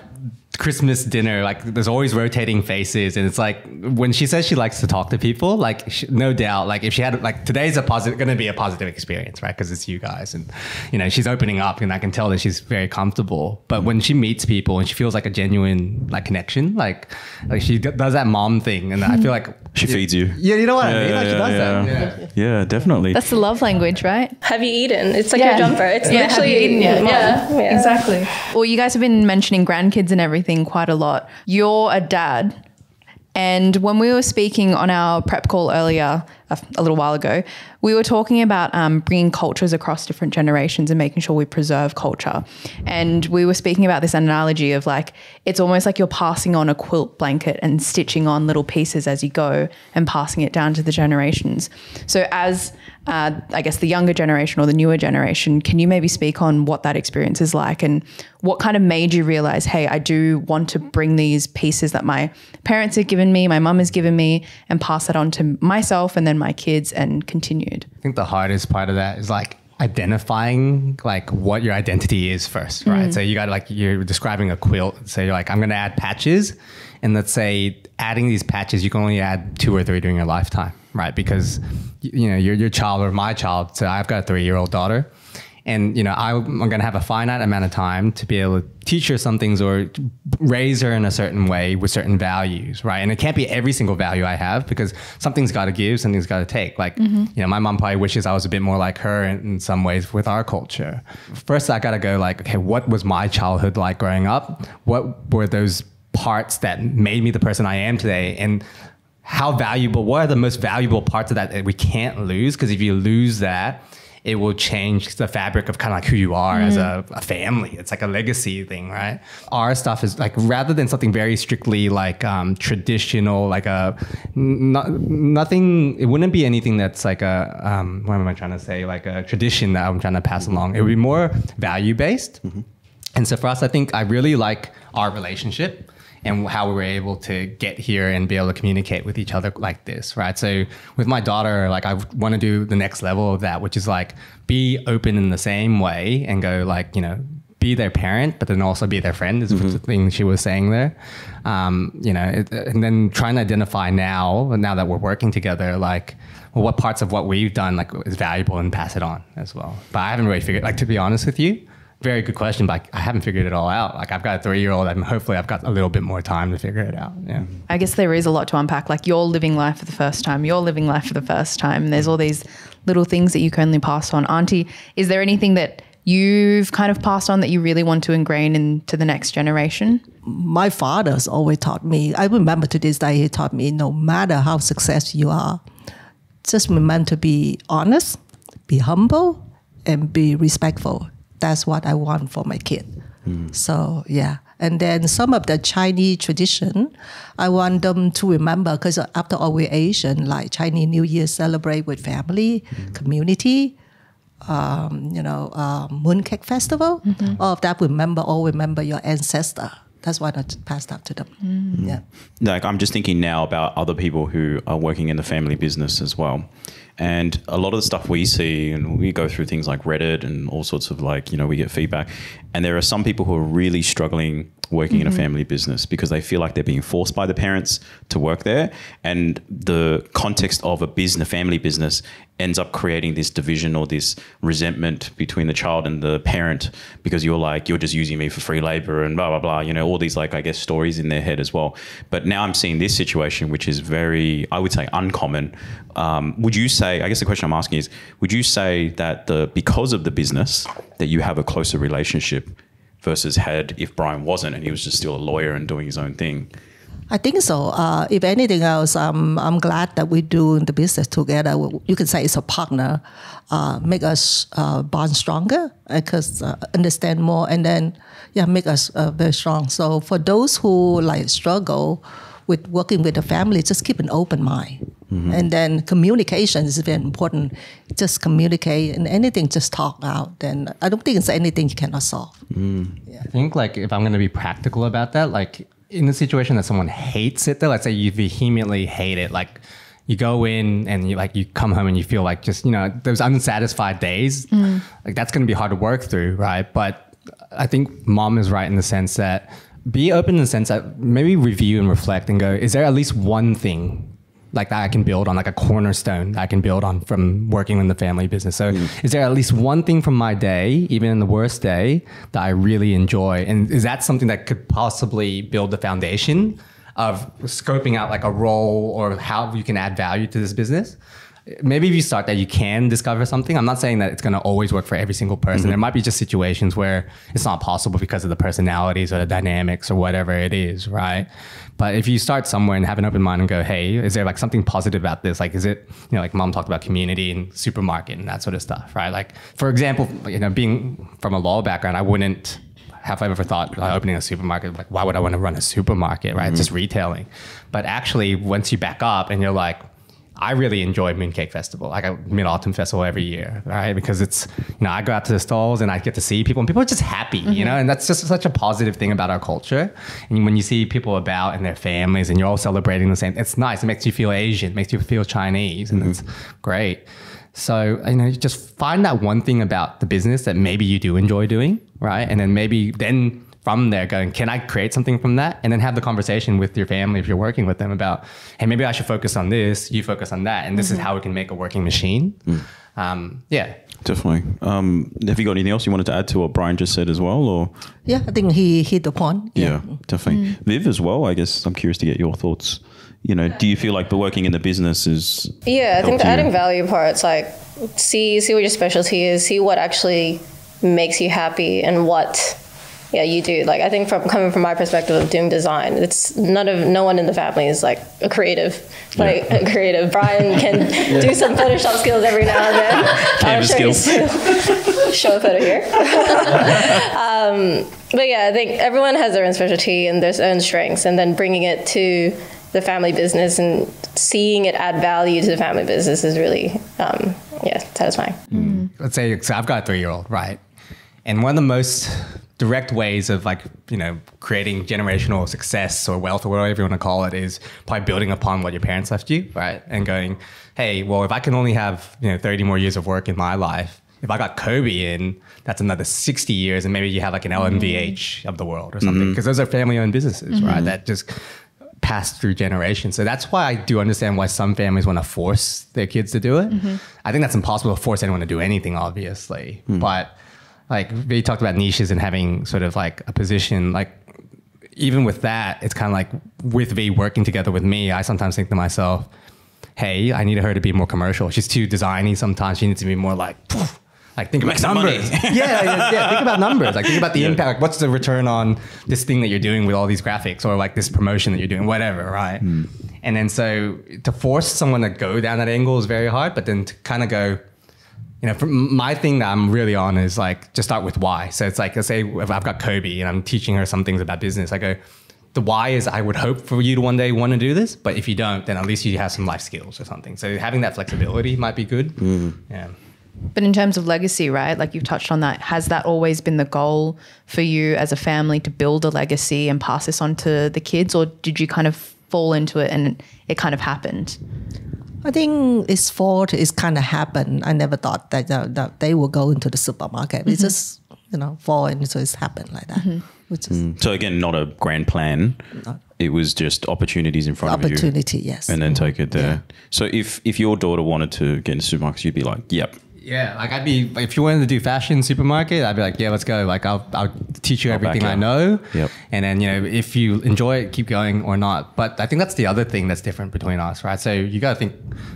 Christmas dinner, like there's always rotating faces, and it's like when she says she likes to talk to people, like no doubt, like if she had like today's going to be a positive experience, right? Because it's you guys, and she's opening up, and I can tell that she's very comfortable. But when she meets people and she feels like a genuine like connection, like she does that mom thing, and I feel like she feeds you. Yeah, you know what I mean? Like she does that. Yeah, definitely. That's the love language, right? Have you eaten? It's like your jumper. It's literally have you eaten yet? Yeah, Exactly. Well, you guys have been mentioning grandkids and everything quite a lot. You're a dad. And when we were speaking on our prep call earlier, a little while ago, we were talking about bringing cultures across different generations and making sure we preserve culture. And we were speaking about this analogy of like, it's almost like you're passing on a quilt blanket and stitching on little pieces as you go and passing it down to the generations. So as I guess the younger generation or the newer generation, can you maybe speak on what that experience is like and what kind of made you realize, hey, I do want to bring these pieces that my parents have given me, my mum has given me, and pass that on to myself and then my kids and continued? I think the hardest part of that is like identifying like what your identity is first, right? So you got like, you're describing a quilt. So you're like, I'm going to add patches. And let's say adding these patches, you can only add 2 or 3 during your lifetime, right? Because, you're your child or my child. So I've got a 3-year-old daughter. And, I'm going to have a finite amount of time to be able to teach her some things or raise her in a certain way with certain values, right? And it can't be every single value I have because something's got to give, something's got to take. Like, my mom probably wishes I was a bit more like her in some ways with our culture. First, I got to go like, okay, what was my childhood like growing up? What were those parts that made me the person I am today? And what are the most valuable parts of that we can't lose? Because if you lose that, it will change the fabric of kind of like who you are as a family. It's like a legacy thing, right? Our stuff is like, rather than something very strictly like traditional, like nothing, it wouldn't be anything that's like what am I trying to say? Like a tradition that I'm trying to pass along. It would be more value-based. And so for us, I think I really like our relationship and how we were able to get here and be able to communicate with each other like this, right? So with my daughter, like I want to do the next level of that, which is like be open in the same way and go like, be their parent, but then also be their friend is the thing she was saying there. And then trying to identify now that we're working together, like, well, what parts of what we've done like is valuable and pass it on as well. But I haven't really figured, like, to be honest with you, very good question, but I haven't figured it all out. Like I've got a 3-year-old and hopefully I've got a little bit more time to figure it out. Yeah. I guess there is a lot to unpack. Like you're living life for the first time. You're living life for the first time. There's all these little things that you can only pass on. Auntie, is there anything that you've kind of passed on that you really want to ingrain into the next generation? My father's always taught me, I remember to this day, he taught me, no matter how successful you are, just remember to be honest, be humble, and be respectful. That's what I want for my kid. So, yeah. And then some of the Chinese tradition, I want them to remember, because after all, we're Asian, like Chinese New Year celebrate with family, community, mooncake festival. All of that, remember your ancestor. That's what I passed up to them. Yeah. Like I'm just thinking now about other people who are working in the family business as well. And a lot of the stuff we see, and we go through things like Reddit and all sorts of like, we get feedback. And there are some people who are really struggling working in a family business because they feel like they're being forced by the parents to work there. And the context of a family business ends up creating this division or this resentment between the child and the parent because you're just using me for free labor and blah, blah, blah, you know, all these like, I guess, stories in their head as well. But now I'm seeing this situation, which is very, I would say, uncommon. Would you say, I guess the question I'm asking is, would you say that because of the business that you have a closer relationship versus if Brian wasn't and he was just still a lawyer and doing his own thing? I think so. If anything else, I'm glad that we do the business together. You can say it's a partner, make us bond stronger because understand more, and then make us very strong. So for those who like struggle with working with the family, just keep an open mind. And then communication is very important. Just communicate, and anything, just talk out. Then I don't think it's anything you cannot solve. I think like if I'm going to be practical about that, like in the situation that someone hates it though, let's say you vehemently hate it, like you go in and you come home and you feel like just, you know, those unsatisfied days, like that's going to be hard to work through, right? But I think Mom is right in the sense that be open in the sense that maybe review and reflect and go, is there at least one thing like that I can build on, like a cornerstone that I can build on from working in the family business? So is there at least one thing from my day, even in the worst day, that I really enjoy? And is that something that could possibly build the foundation of scoping out like a role or how you can add value to this business? Maybe if you start that, you can discover something. I'm not saying that it's going to always work for every single person. There might be just situations where it's not possible because of the personalities or the dynamics or whatever it is, right? But if you start somewhere and have an open mind and go, hey, is there like something positive about this? Like, is it, you know, like Mom talked about community and supermarket and that sort of stuff, right? Like, for example, you know, being from a law background, I wouldn't have ever thought opening a supermarket, like, why would I want to run a supermarket, right? It's just retailing. But actually, once you back up and you're like, I really enjoy Mooncake Festival, like a Mid-Autumn Festival every year, right? Because it's, you know, I go out to the stalls and I get to see people and people are just happy, you know, and that's just such a positive thing about our culture. And when you see people about and their families and you're all celebrating the same, it's nice. It makes you feel Asian, it makes you feel Chinese, and it's great. So, you know, you just find that one thing about the business that maybe you do enjoy doing, right? And then from there going, can I create something from that? And then have the conversation with your family if you're working with them about, hey, maybe I should focus on this, you focus on that, and this is how we can make a working machine. Definitely. Have you got anything else you wanted to add to what Brian just said as well? Or I think he hit the point. Yeah, definitely. Viv as well, I guess I'm curious to get your thoughts. You know, do you feel like the working in the business is... I think the adding value part's like, see what your specialty is, see what actually makes you happy and what... you do. Like, I think coming from my perspective of doing design, it's no one in the family is like a creative. A creative. Brian can do some Photoshop skills every now and then. Canvas skills. Show a photo here. But I think everyone has their own specialty and their own strengths, and then bringing it to the family business and seeing it add value to the family business is really, satisfying. Let's say, so I've got a 3-year-old, right? And one of the most direct ways of like, you know, creating generational success or wealth or whatever you want to call it is probably building upon what your parents left you, right? And going, hey, well, if I can only have, you know, 30 more years of work in my life, if I got Kobe in, that's another 60 years, and maybe you have like an LMVH of the world or something, because those are family-owned businesses, right? That just pass through generations. So that's why I do understand why some families want to force their kids to do it. I think that's impossible to force anyone to do anything, obviously, but like we talked about niches and having sort of like a position, like even with that, it's kind of like with V working together with me, I sometimes think to myself, hey, I need her to be more commercial. She's too designy sometimes. She needs to be more like think about numbers. Think about numbers. Like think about the impact. Like, what's the return on this thing that you're doing with all these graphics, or like this promotion that you're doing, whatever, right? And then so to force someone to go down that angle is very hard, but then to kind of go, you know, my thing that I'm really on is like, just start with why. So it's like, let's say if I've got Kobe and I'm teaching her some things about business, I go, the why is I would hope for you to one day want to do this, but if you don't, then at least you have some life skills or something. So having that flexibility might be good. Yeah. But in terms of legacy, right, like you've touched on that, has that always been the goal for you as a family to build a legacy and pass this on to the kids, or did you kind of fall into it and it kind of happened? I think it's kind of happened. I never thought that they will go into the supermarket. It's just fall into it's happened like that. Which is So again, not a grand plan. It was just opportunities in front of you. opportunity, yes. And then take it there. So if your daughter wanted to get into supermarkets, you'd be like, yep. Yeah, like I'd be, if you wanted to do fashion supermarket, I'd be like, yeah, let's go. Like I'll teach you everything I know. Yep. And then, if you enjoy it, keep going or not. But I think that's the other thing that's different between us, right? So you got to think,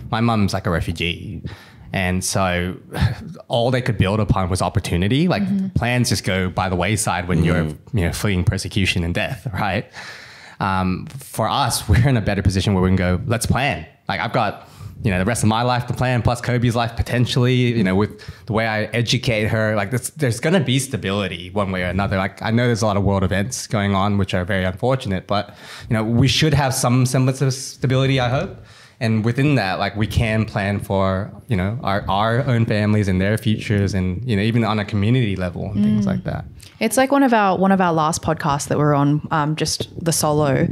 my mum's like a refugee. And so all they could build upon was opportunity. Like plans just go by the wayside when you're fleeing persecution and death, right? For us, we're in a better position where we can go, let's plan. Like I've got, the rest of my life to plan, plus Kobe's life potentially, with the way I educate her, like there's going to be stability one way or another. Like I know there's a lot of world events going on, which are very unfortunate, but, we should have some semblance of stability, I hope. And within that, like we can plan for, our own families and their futures and, even on a community level and things like that. It's like one of our last podcasts that we're on, just the solo.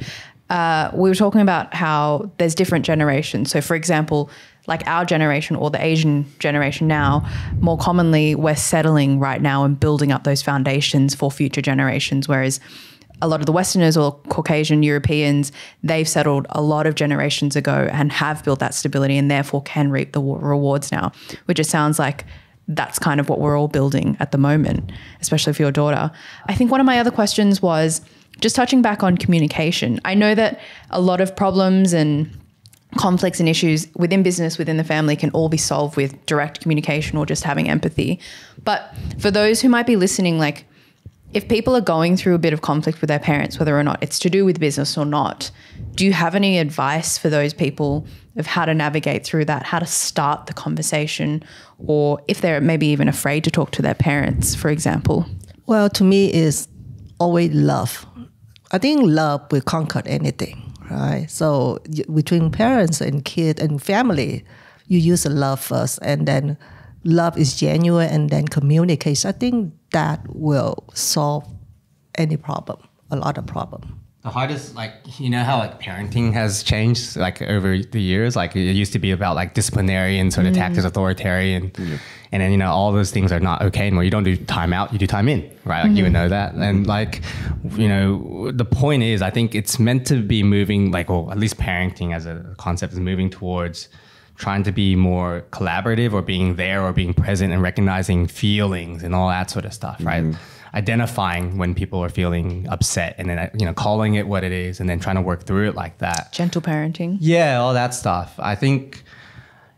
We were talking about how there's different generations. So for example, like our generation or the Asian generation now, more commonly we're settling right now and building up those foundations for future generations. Whereas a lot of the Westerners or Caucasian Europeans, they've settled a lot of generations ago and have built that stability and therefore can reap the rewards now, which it sounds like that's kind of what we're all building at the moment, especially for your daughter. I think one of my other questions was just touching back on communication. I know that a lot of problems and conflicts and issues within business, within the family can all be solved with direct communication or just having empathy. But for those who might be listening, like if people are going through a bit of conflict with their parents, whether or not it's to do with business or not, do you have any advice for those people of how to navigate through that, how to start the conversation, or if they're maybe even afraid to talk to their parents, for example? Well, to me, is always love. I think love will conquer anything, right? So between parents and kid and family, you use love first, and then love is genuine, and then communication. I think that will solve any problem, a lot of problem. The hardest, how parenting has changed over the years. Like it used to be about disciplinarian sort of tactics, authoritarian, and then all those things are not okay anymore. You don't do time out, you do time in, right? Like you would know that. And the point is, I think it's meant to be moving, or at least parenting as a concept is moving towards trying to be more collaborative or being there or being present and recognizing feelings and all that sort of stuff, right? Identifying when people are feeling upset and then, calling it what it is and then trying to work through it like that. Gentle parenting. Yeah, all that stuff. I think,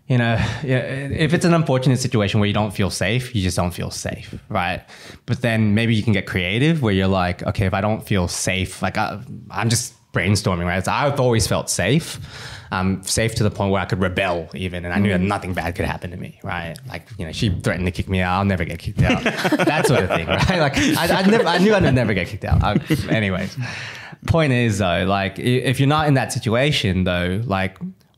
if it's an unfortunate situation where you don't feel safe, you just don't feel safe, right? But then maybe you can get creative where you're like, okay, if I don't feel safe, I'm just brainstorming, right? So I've always felt safe. Safe to the point where I could rebel even, and I knew that nothing bad could happen to me, right? She threatened to kick me out, I'll never get kicked out. That sort of thing, right? I knew I'd never get kicked out. Anyways, point is though, if you're not in that situation though,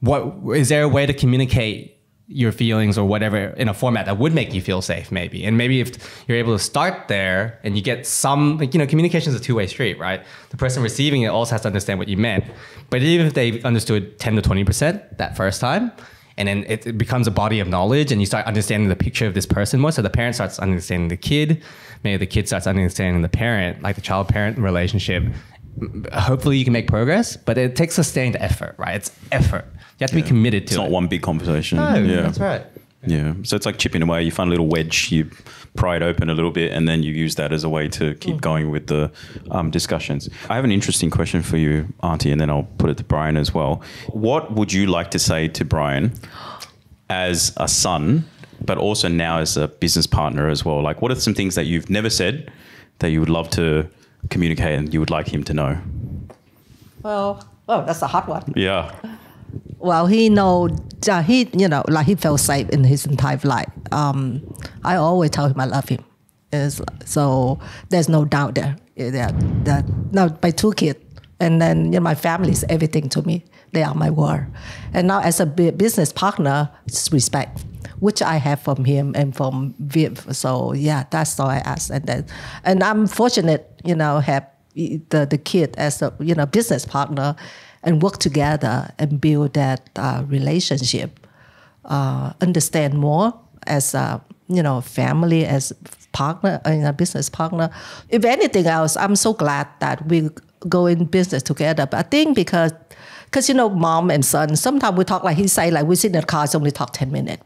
what is there a way to communicate your feelings or whatever in a format that would make you feel safe maybe? And maybe if you're able to start there and you get some, communication is a two-way street, right? The person receiving it also has to understand what you meant. But even if they understood 10 to 20% that first time, and then it becomes a body of knowledge and you start understanding the picture of this person more. So the parent starts understanding the kid, maybe the kid starts understanding the parent, the child-parent relationship. Hopefully you can make progress, but it takes sustained effort, right? It's effort. You have to be committed to it. It's not one big conversation. No, that's right. Yeah. So it's like chipping away. You find a little wedge, you pry it open a little bit, and then you use that as a way to keep going with the discussions. I have an interesting question for you, Auntie, and then I'll put it to Brian as well. What would you like to say to Brian as a son, but also now as a business partner as well? What are some things that you've never said that you would love to communicate and you would like him to know? Well, that's a hard one. Yeah. Well, he he felt safe in his entire life. I always tell him I love him. So there's no doubt there. Now my two kids, and then my family is everything to me. They are my world. And now as a business partner, it's respect, which I have from him and from Viv. So yeah, that's all I ask. And I'm fortunate, have the kid as a business partner, and work together and build that relationship, understand more as a family, as partner and a business partner. If anything else, I'm so glad that we go in business together. But I think because mom and son, sometimes we talk like he say, like we sit in the car, so only talk 10 minutes.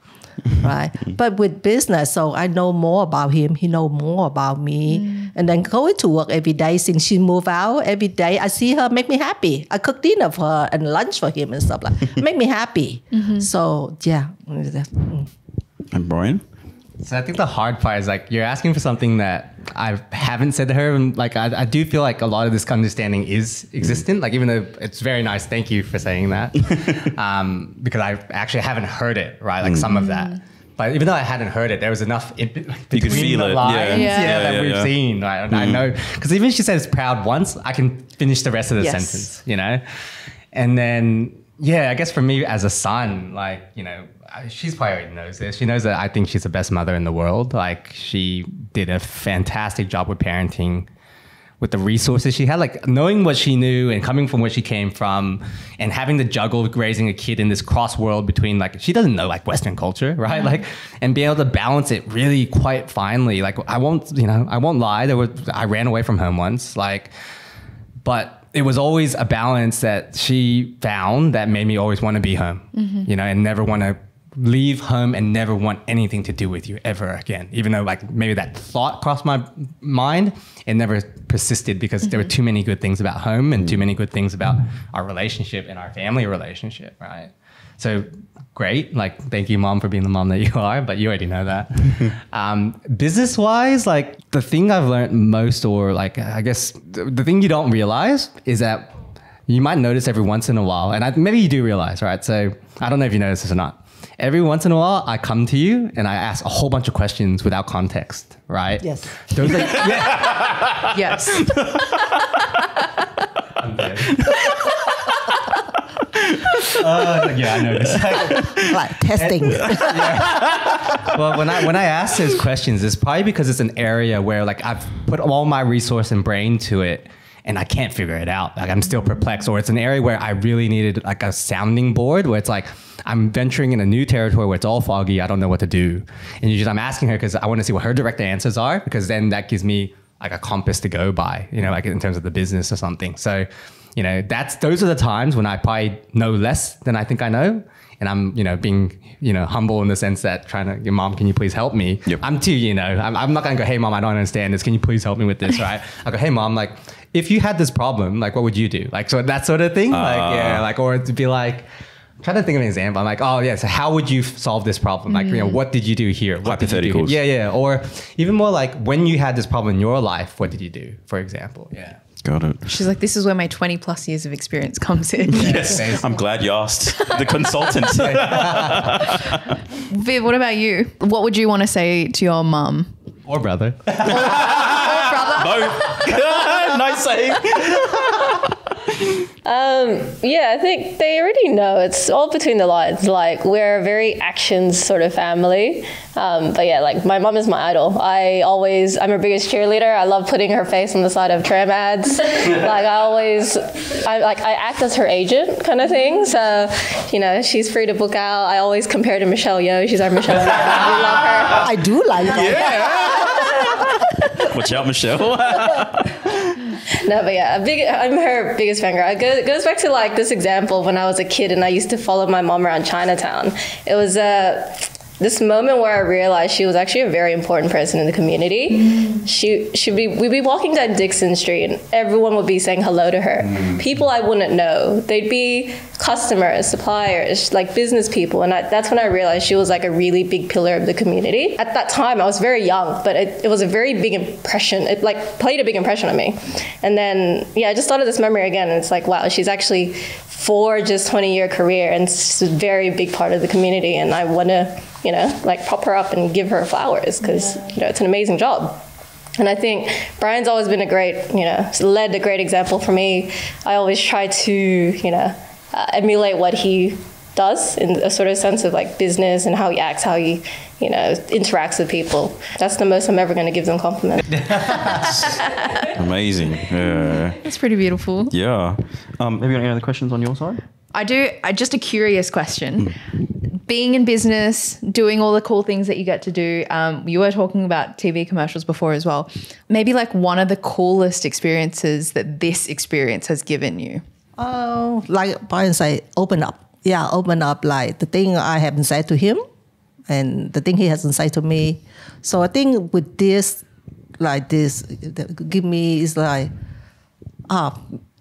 Right. But with business, so I know more about him. He know more about me. And then going to work every day since she moved out, every day I see her, make me happy. I cook dinner for her and lunch for him and stuff like make me happy. So yeah. And Brian? So I think the hard part is like you're asking for something that I haven't said to her. And like I do feel like a lot of this understanding is existent. Like even though it's very nice, thank you for saying that. Because I actually haven't heard it, right? Like some of that. But even though I hadn't heard it, there was enough between the lines that we've seen. Right? And I know, because even if she says proud once, I can finish the rest of the sentence, And then, I guess for me as a son, like, she's probably already knows this. She knows that I think she's the best mother in the world. Like she did a fantastic job with parenting, with the resources she had, like knowing what she knew and coming from where she came from and having to juggle raising a kid in this cross world between like, she doesn't know like Western culture, right? Like, and being able to balance it really quite finely. Like I won't lie. I ran away from home once, but it was always a balance that she found that made me always want to be home, and never want to leave home and never want anything to do with you ever again. Even though like maybe that thought crossed my mind, it never persisted because there were too many good things about home and too many good things about our relationship and our family relationship, right? So great. Like, thank you, Mom, for being the mom that you are, but you already know that. Business-wise, like the thing I've learned most, or like, I guess the thing you don't realize is that you might notice every once in a while, and maybe you do realize, right? So I don't know if you notice this or not. Every once in a while, I come to you and I ask a whole bunch of questions without context, right? Yes. Those are, Yes. I'm dead. I know this. Like testing. Well, when I ask those questions, it's probably because it's an area where like I've put all my resource and brain to it, and I can't figure it out. Like I'm still perplexed, or it's an area where I really needed like a sounding board where it's like I'm venturing in a new territory where it's all foggy. I don't know what to do. And I'm asking her because I want to see what her direct answers are, because then that gives me like a compass to go by, like in terms of the business or something. So, those are the times when I probably know less than I think I know. And I'm, being, humble in the sense that your Mom, can you please help me? Yep. I'm too, I'm not going to go, hey, Mom, I don't understand this. Can you please help me with this, right? I go, hey, Mom, like, if you had this problem, like, what would you do? Like, so that sort of thing. Or to be like, I'm trying to think of an example. I'm like, oh, yeah, so how would you solve this problem? Like, what did you do here? What did you do here? Yeah. Or even more like, when you had this problem in your life, what did you do, for example? Yeah. Got it. She's like, this is where my 20 plus years of experience comes in. Yes. I'm glad you asked the consultant. Viv, what about you? What would you want to say to your mum? Or brother. Or brother? Both. Nice saying. I think they already know. It's all between the lines. Like, we're a very actions sort of family. Like my mom is my idol. I'm her biggest cheerleader. I love putting her face on the side of tram ads. I act as her agent kind of thing. So, she's free to book out. I always compare to Michelle Yeoh. She's our Michelle Yeoh. We love her. I do like that. Yeah. Watch out, Michelle. No, but I'm her biggest fan girl. It goes back to like this example when I was a kid and I used to follow my mom around Chinatown. It was this moment where I realized she was actually a very important person in the community. We'd be walking down Dixon Street and everyone would be saying hello to her. People I wouldn't know. They'd be customers, suppliers, like business people. And that's when I realized she was like a really big pillar of the community. At that time, I was very young, but it was a very big impression. It like played a big impression on me. And then, I just thought of this memory again. And it's like, wow, she's actually for just 20-year career and it's a very big part of the community. And I want to, prop her up and give her flowers because, it's an amazing job. And I think Brian's always been led a great example for me. I always try to, emulate what he does in a sort of sense of like business and how he acts, how he, interacts with people. That's the most I'm ever going to give them compliments. Amazing. Yeah. That's pretty beautiful. Yeah. Have you got any other questions on your side? I do. Just a curious question. being in business, doing all the cool things that you get to do. You were talking about TV commercials before as well. Maybe like one of the coolest experiences that this experience has given you. Like Brian say, open up. Yeah, open up. Like the thing I haven't said to him, and the thing he hasn't said to me. So I think with this, like this, give me is like,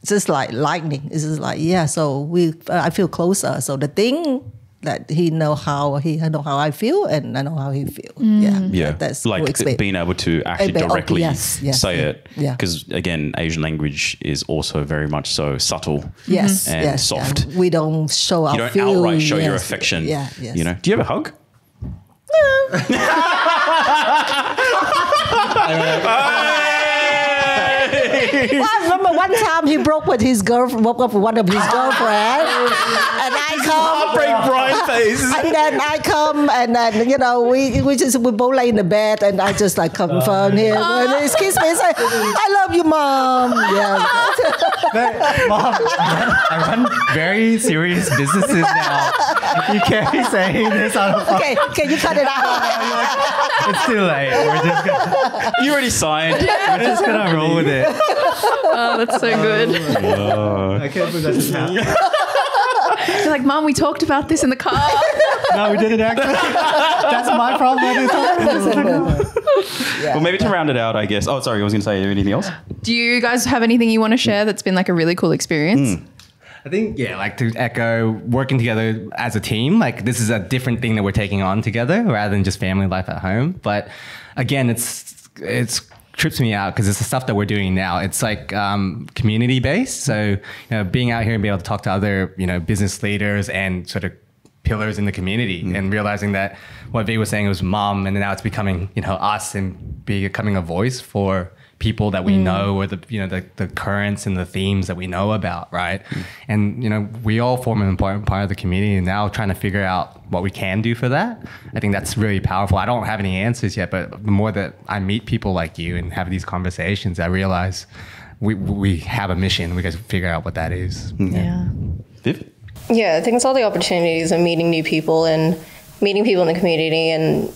just like lightning. It's just like, yeah. So I feel closer. So the thing that he know how I feel, and I know how he feels. Yeah, that's like being able to actually directly say it. Yeah, because again, Asian language is also very much so subtle. Yes, and soft. And we don't show our You don't feeling. outright show your affection. Yeah, yes. You know, do you have a hug? I remember one time he broke with his girlfriend, woke up with one of his girlfriends, and I come. Break Brian's face. And then I come, and then we both lay in the bed, and I just like confirm him, and he kiss me and say, "I love you, Mom." Yeah. Mom, I run very serious businesses now. You can't be saying this on a phone. Okay, can you cut it out? It's too late. We're just gonna, You already signed. we're just gonna roll with it. Oh, that's so good. I can't believe that's happening. You're like, Mom, we talked about this in the car. No, we didn't actually. That's my problem. I didn't talk about this. Well, maybe to round it out, I guess. Oh, sorry, I was going to say anything else. Do you guys have anything you want to share that's been like a really cool experience? I think, like to echo working together as a team, like this is a different thing that we're taking on together rather than just family life at home. But again, it's trips me out because it's the stuff that we're doing now. It's like community based. So, being out here and being able to talk to other, business leaders and sort of pillars in the community and realizing that what Vee was saying was mom, and now it's becoming, us and becoming a voice for people that we know, or the currents and the themes that we know about, right? And we all form an important part of the community, and now trying to figure out what we can do for that. I think that's really powerful. I don't have any answers yet, but the more that I meet people like you and have these conversations, I realize we have a mission. We got to figure out what that is. Yeah. Viv? Yeah, I think it's all the opportunities of meeting new people and meeting people in the community, and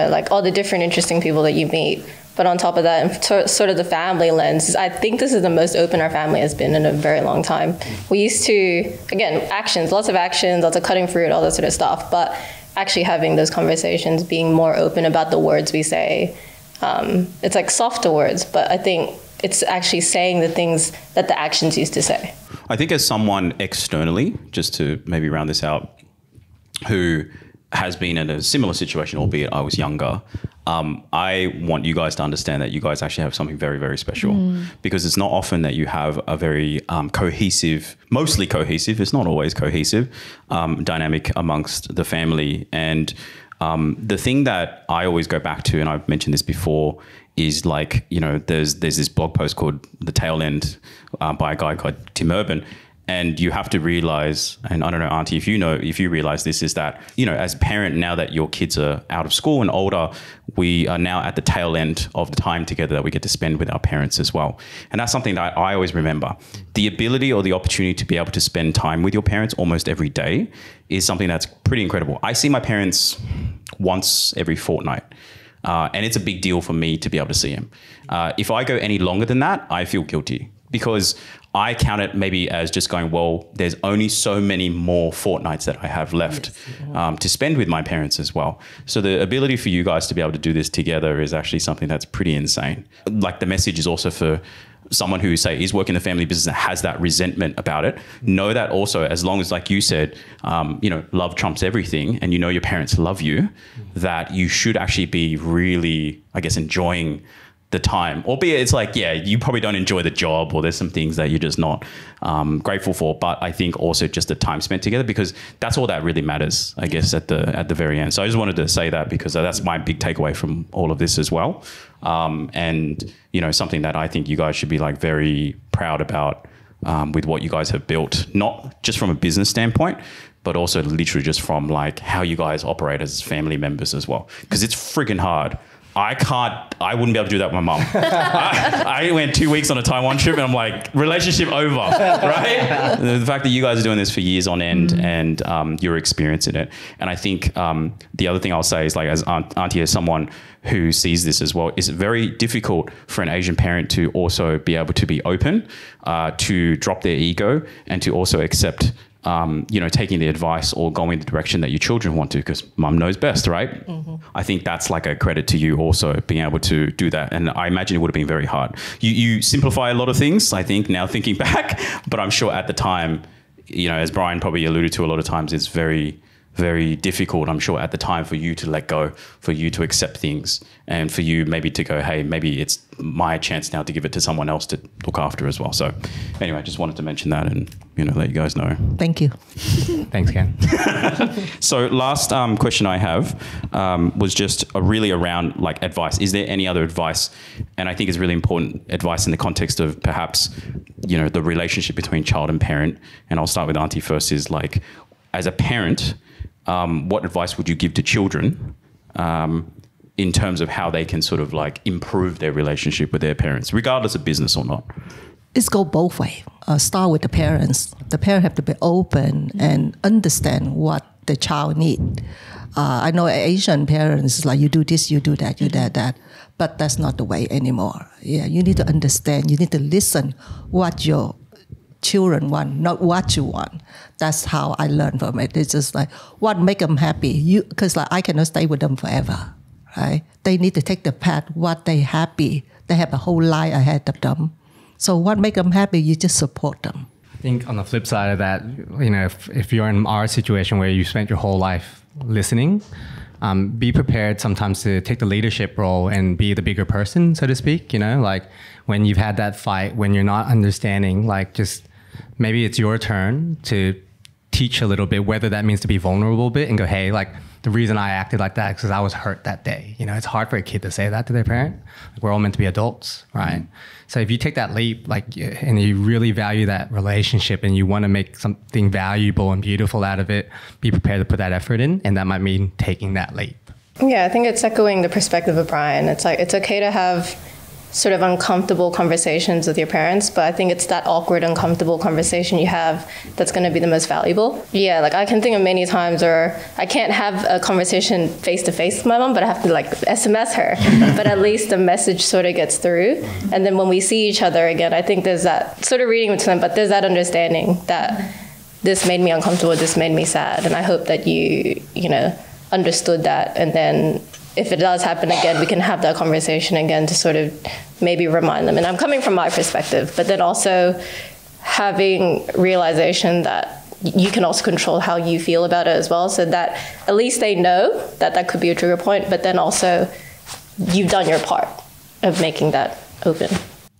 like all the different interesting people that you meet. But on top of that, and sort of the family lens, I think this is the most open our family has been in a very long time. We used to, again, lots of cutting fruit, all that sort of stuff, but actually having those conversations, being more open about the words we say. It's like softer words, but I think it's actually saying the things that the actions used to say. I think as someone externally, just to maybe round this out, who has been in a similar situation, albeit I was younger, I want you guys to understand that you guys actually have something very, very special, because it's not often that you have a very cohesive, mostly cohesive, it's not always cohesive, dynamic amongst the family. And the thing that I always go back to, and I've mentioned this before, is like, there's this blog post called The Tail End by a guy called Tim Urban. And you have to realize, and I don't know, Auntie, if you realize this, is that, as a parent, now that your kids are out of school and older, we are now at the tail end of the time together that we get to spend with our parents as well. And that's something that I always remember. The ability or the opportunity to be able to spend time with your parents almost every day is something that's pretty incredible. I see my parents once every fortnight. And it's a big deal for me to be able to see him. If I go any longer than that, I feel guilty, because I count it maybe as just going, well, there's only so many more fortnights that I have left to spend with my parents as well. So the ability for you guys to be able to do this together is actually something that's pretty insane. Like, the message is also for someone who, say, is working in the family business and has that resentment about it. Know that also, as long as, like you said, love trumps everything, and your parents love you, that you should actually be really, I guess, enjoying the time, albeit it's like, you probably don't enjoy the job, or there's some things that you're just not grateful for. But I think also just the time spent together, because that's all that really matters, I guess, at the very end. So I just wanted to say that, because that's my big takeaway from all of this as well. And something that I think you guys should be like very proud about with what you guys have built, not just from a business standpoint, but also literally just from like how you guys operate as family members as well. Because it's freaking hard I wouldn't be able to do that with my mum. I went 2 weeks on a Taiwan trip and I'm like, relationship over, right? The fact that you guys are doing this for years on end and you're experiencing it. And I think the other thing I'll say is, like, as Auntie, as someone who sees this as well, it's very difficult for an Asian parent to also be able to be open, to drop their ego, and to also accept taking the advice or going the direction that your children want to, because mum knows best, right? Mm-hmm. I think that's like a credit to you also, being able to do that. And I imagine it would have been very hard. You simplify a lot of things, I think, now thinking back, but I'm sure at the time, as Brian probably alluded to a lot of times, it's very, very difficult, I'm sure, at the time for you to let go, for you to accept things, and for you maybe to go, hey, maybe it's my chance now to give it to someone else to look after as well. So anyway, I just wanted to mention that and, let you guys know. Thank you. Thanks, Ken. So last question I have was just really around like advice. Is there any other advice? And I think it's really important advice in the context of perhaps, the relationship between child and parent. And I'll start with Auntie first, is like, as a parent, what advice would you give to children in terms of how they can sort of like improve their relationship with their parents, regardless of business or not? It's go both ways. Start with the parents. The parents have to be open and understand what the child needs. I know Asian parents, like, you do this, you do that, you do that. But that's not the way anymore. Yeah, you need to understand. You need to listen what your children want, not what you want. That's how I learned from it. It's just like, what make them happy? Because I cannot stay with them forever, right? They need to take the path what they happy. They have a whole life ahead of them. So what make them happy? You just support them. I think on the flip side of that, if you're in our situation where you spent your whole life listening, be prepared sometimes to take the leadership role and be the bigger person, so to speak. Like when you've had that fight, when you're not understanding, like, just maybe it's your turn to teach a little bit, whether that means to be vulnerable a bit and go, hey, like, the reason I acted like that is because I was hurt that day. It's hard for a kid to say that to their parent. Like, we're all meant to be adults, right? Mm-hmm. So if you take that leap, like, and you really value that relationship and you want to make something valuable and beautiful out of it, be prepared to put that effort in. And that might mean taking that leap. Yeah, I think it's echoing the perspective of Brian. It's like, it's okay to have sort of uncomfortable conversations with your parents, but I think it's that awkward, uncomfortable conversation you have that's going to be the most valuable. Yeah, like, I can think of many times where I can't have a conversation face to face with my mom, but I have to like SMS her. But at least the message sort of gets through. And then when we see each other again, I think there's that sort of reading between them, but there's that understanding that this made me uncomfortable, this made me sad. And I hope that you understood that. And then if it does happen again, we can have that conversation again to sort of maybe remind them. And I'm coming from my perspective, but then also having realization that you can also control how you feel about it as well, so that at least they know that that could be a trigger point, but then also you've done your part of making that open.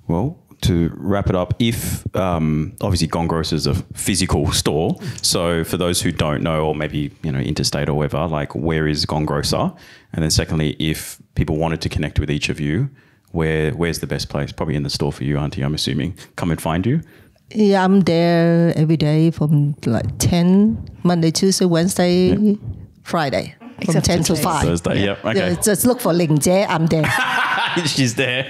Well, to wrap it up, if obviously Gong Grocer is a physical store, so for those who don't know, or maybe interstate or whatever, like, where is Gong Grocer? And then secondly, if people wanted to connect with each of you, where's the best place? Probably in the store for you, Auntie, I'm assuming. Come and find you. Yeah, I'm there every day from like 10, Monday, Tuesday, Wednesday, Friday. From 10 to 5. Thursday, yep. Okay. Yeah, just look for Linh Jie, I'm there. She's there.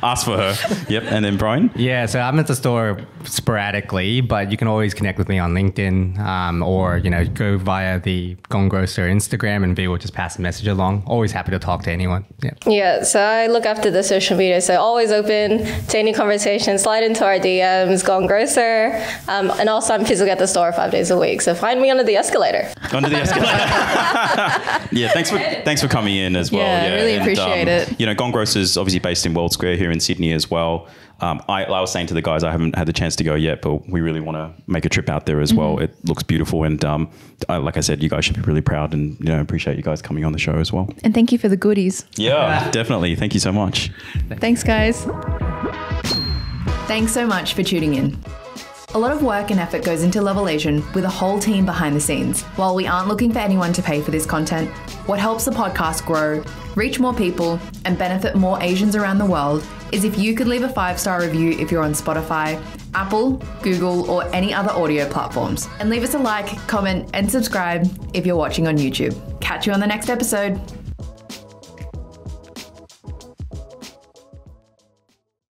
Ask for her. Yep. And then Brian? Yeah, so I'm at the store sporadically, but you can always connect with me on LinkedIn, or go via the Gong Grocer Instagram, and V will just pass the message along. Always happy to talk to anyone. Yeah, so I look after the social media, so always open to any conversation. Slide into our DMs, Gong Grocer, and also I'm physically at the store 5 days a week. So find me under the escalator. Under the escalator. Yeah, thanks for coming in as well. Yeah, I really appreciate it. Gong Grocer is obviously based in World Square here in Sydney as well. I was saying to the guys, I haven't had the chance to go yet, but we really want to make a trip out there as well. It looks beautiful, and like I said, you guys should be really proud, and appreciate you guys coming on the show as well. And thank you for the goodies. Yeah, definitely. Thank you so much. Thanks, guys. Thanks so much for tuning in. A lot of work and effort goes into Level Asian with a whole team behind the scenes. While we aren't looking for anyone to pay for this content, what helps the podcast grow, reach more people, and benefit more Asians around the world is if you could leave a 5-star review if you're on Spotify, Apple, Google, or any other audio platforms. And leave us a like, comment, and subscribe if you're watching on YouTube. Catch you on the next episode.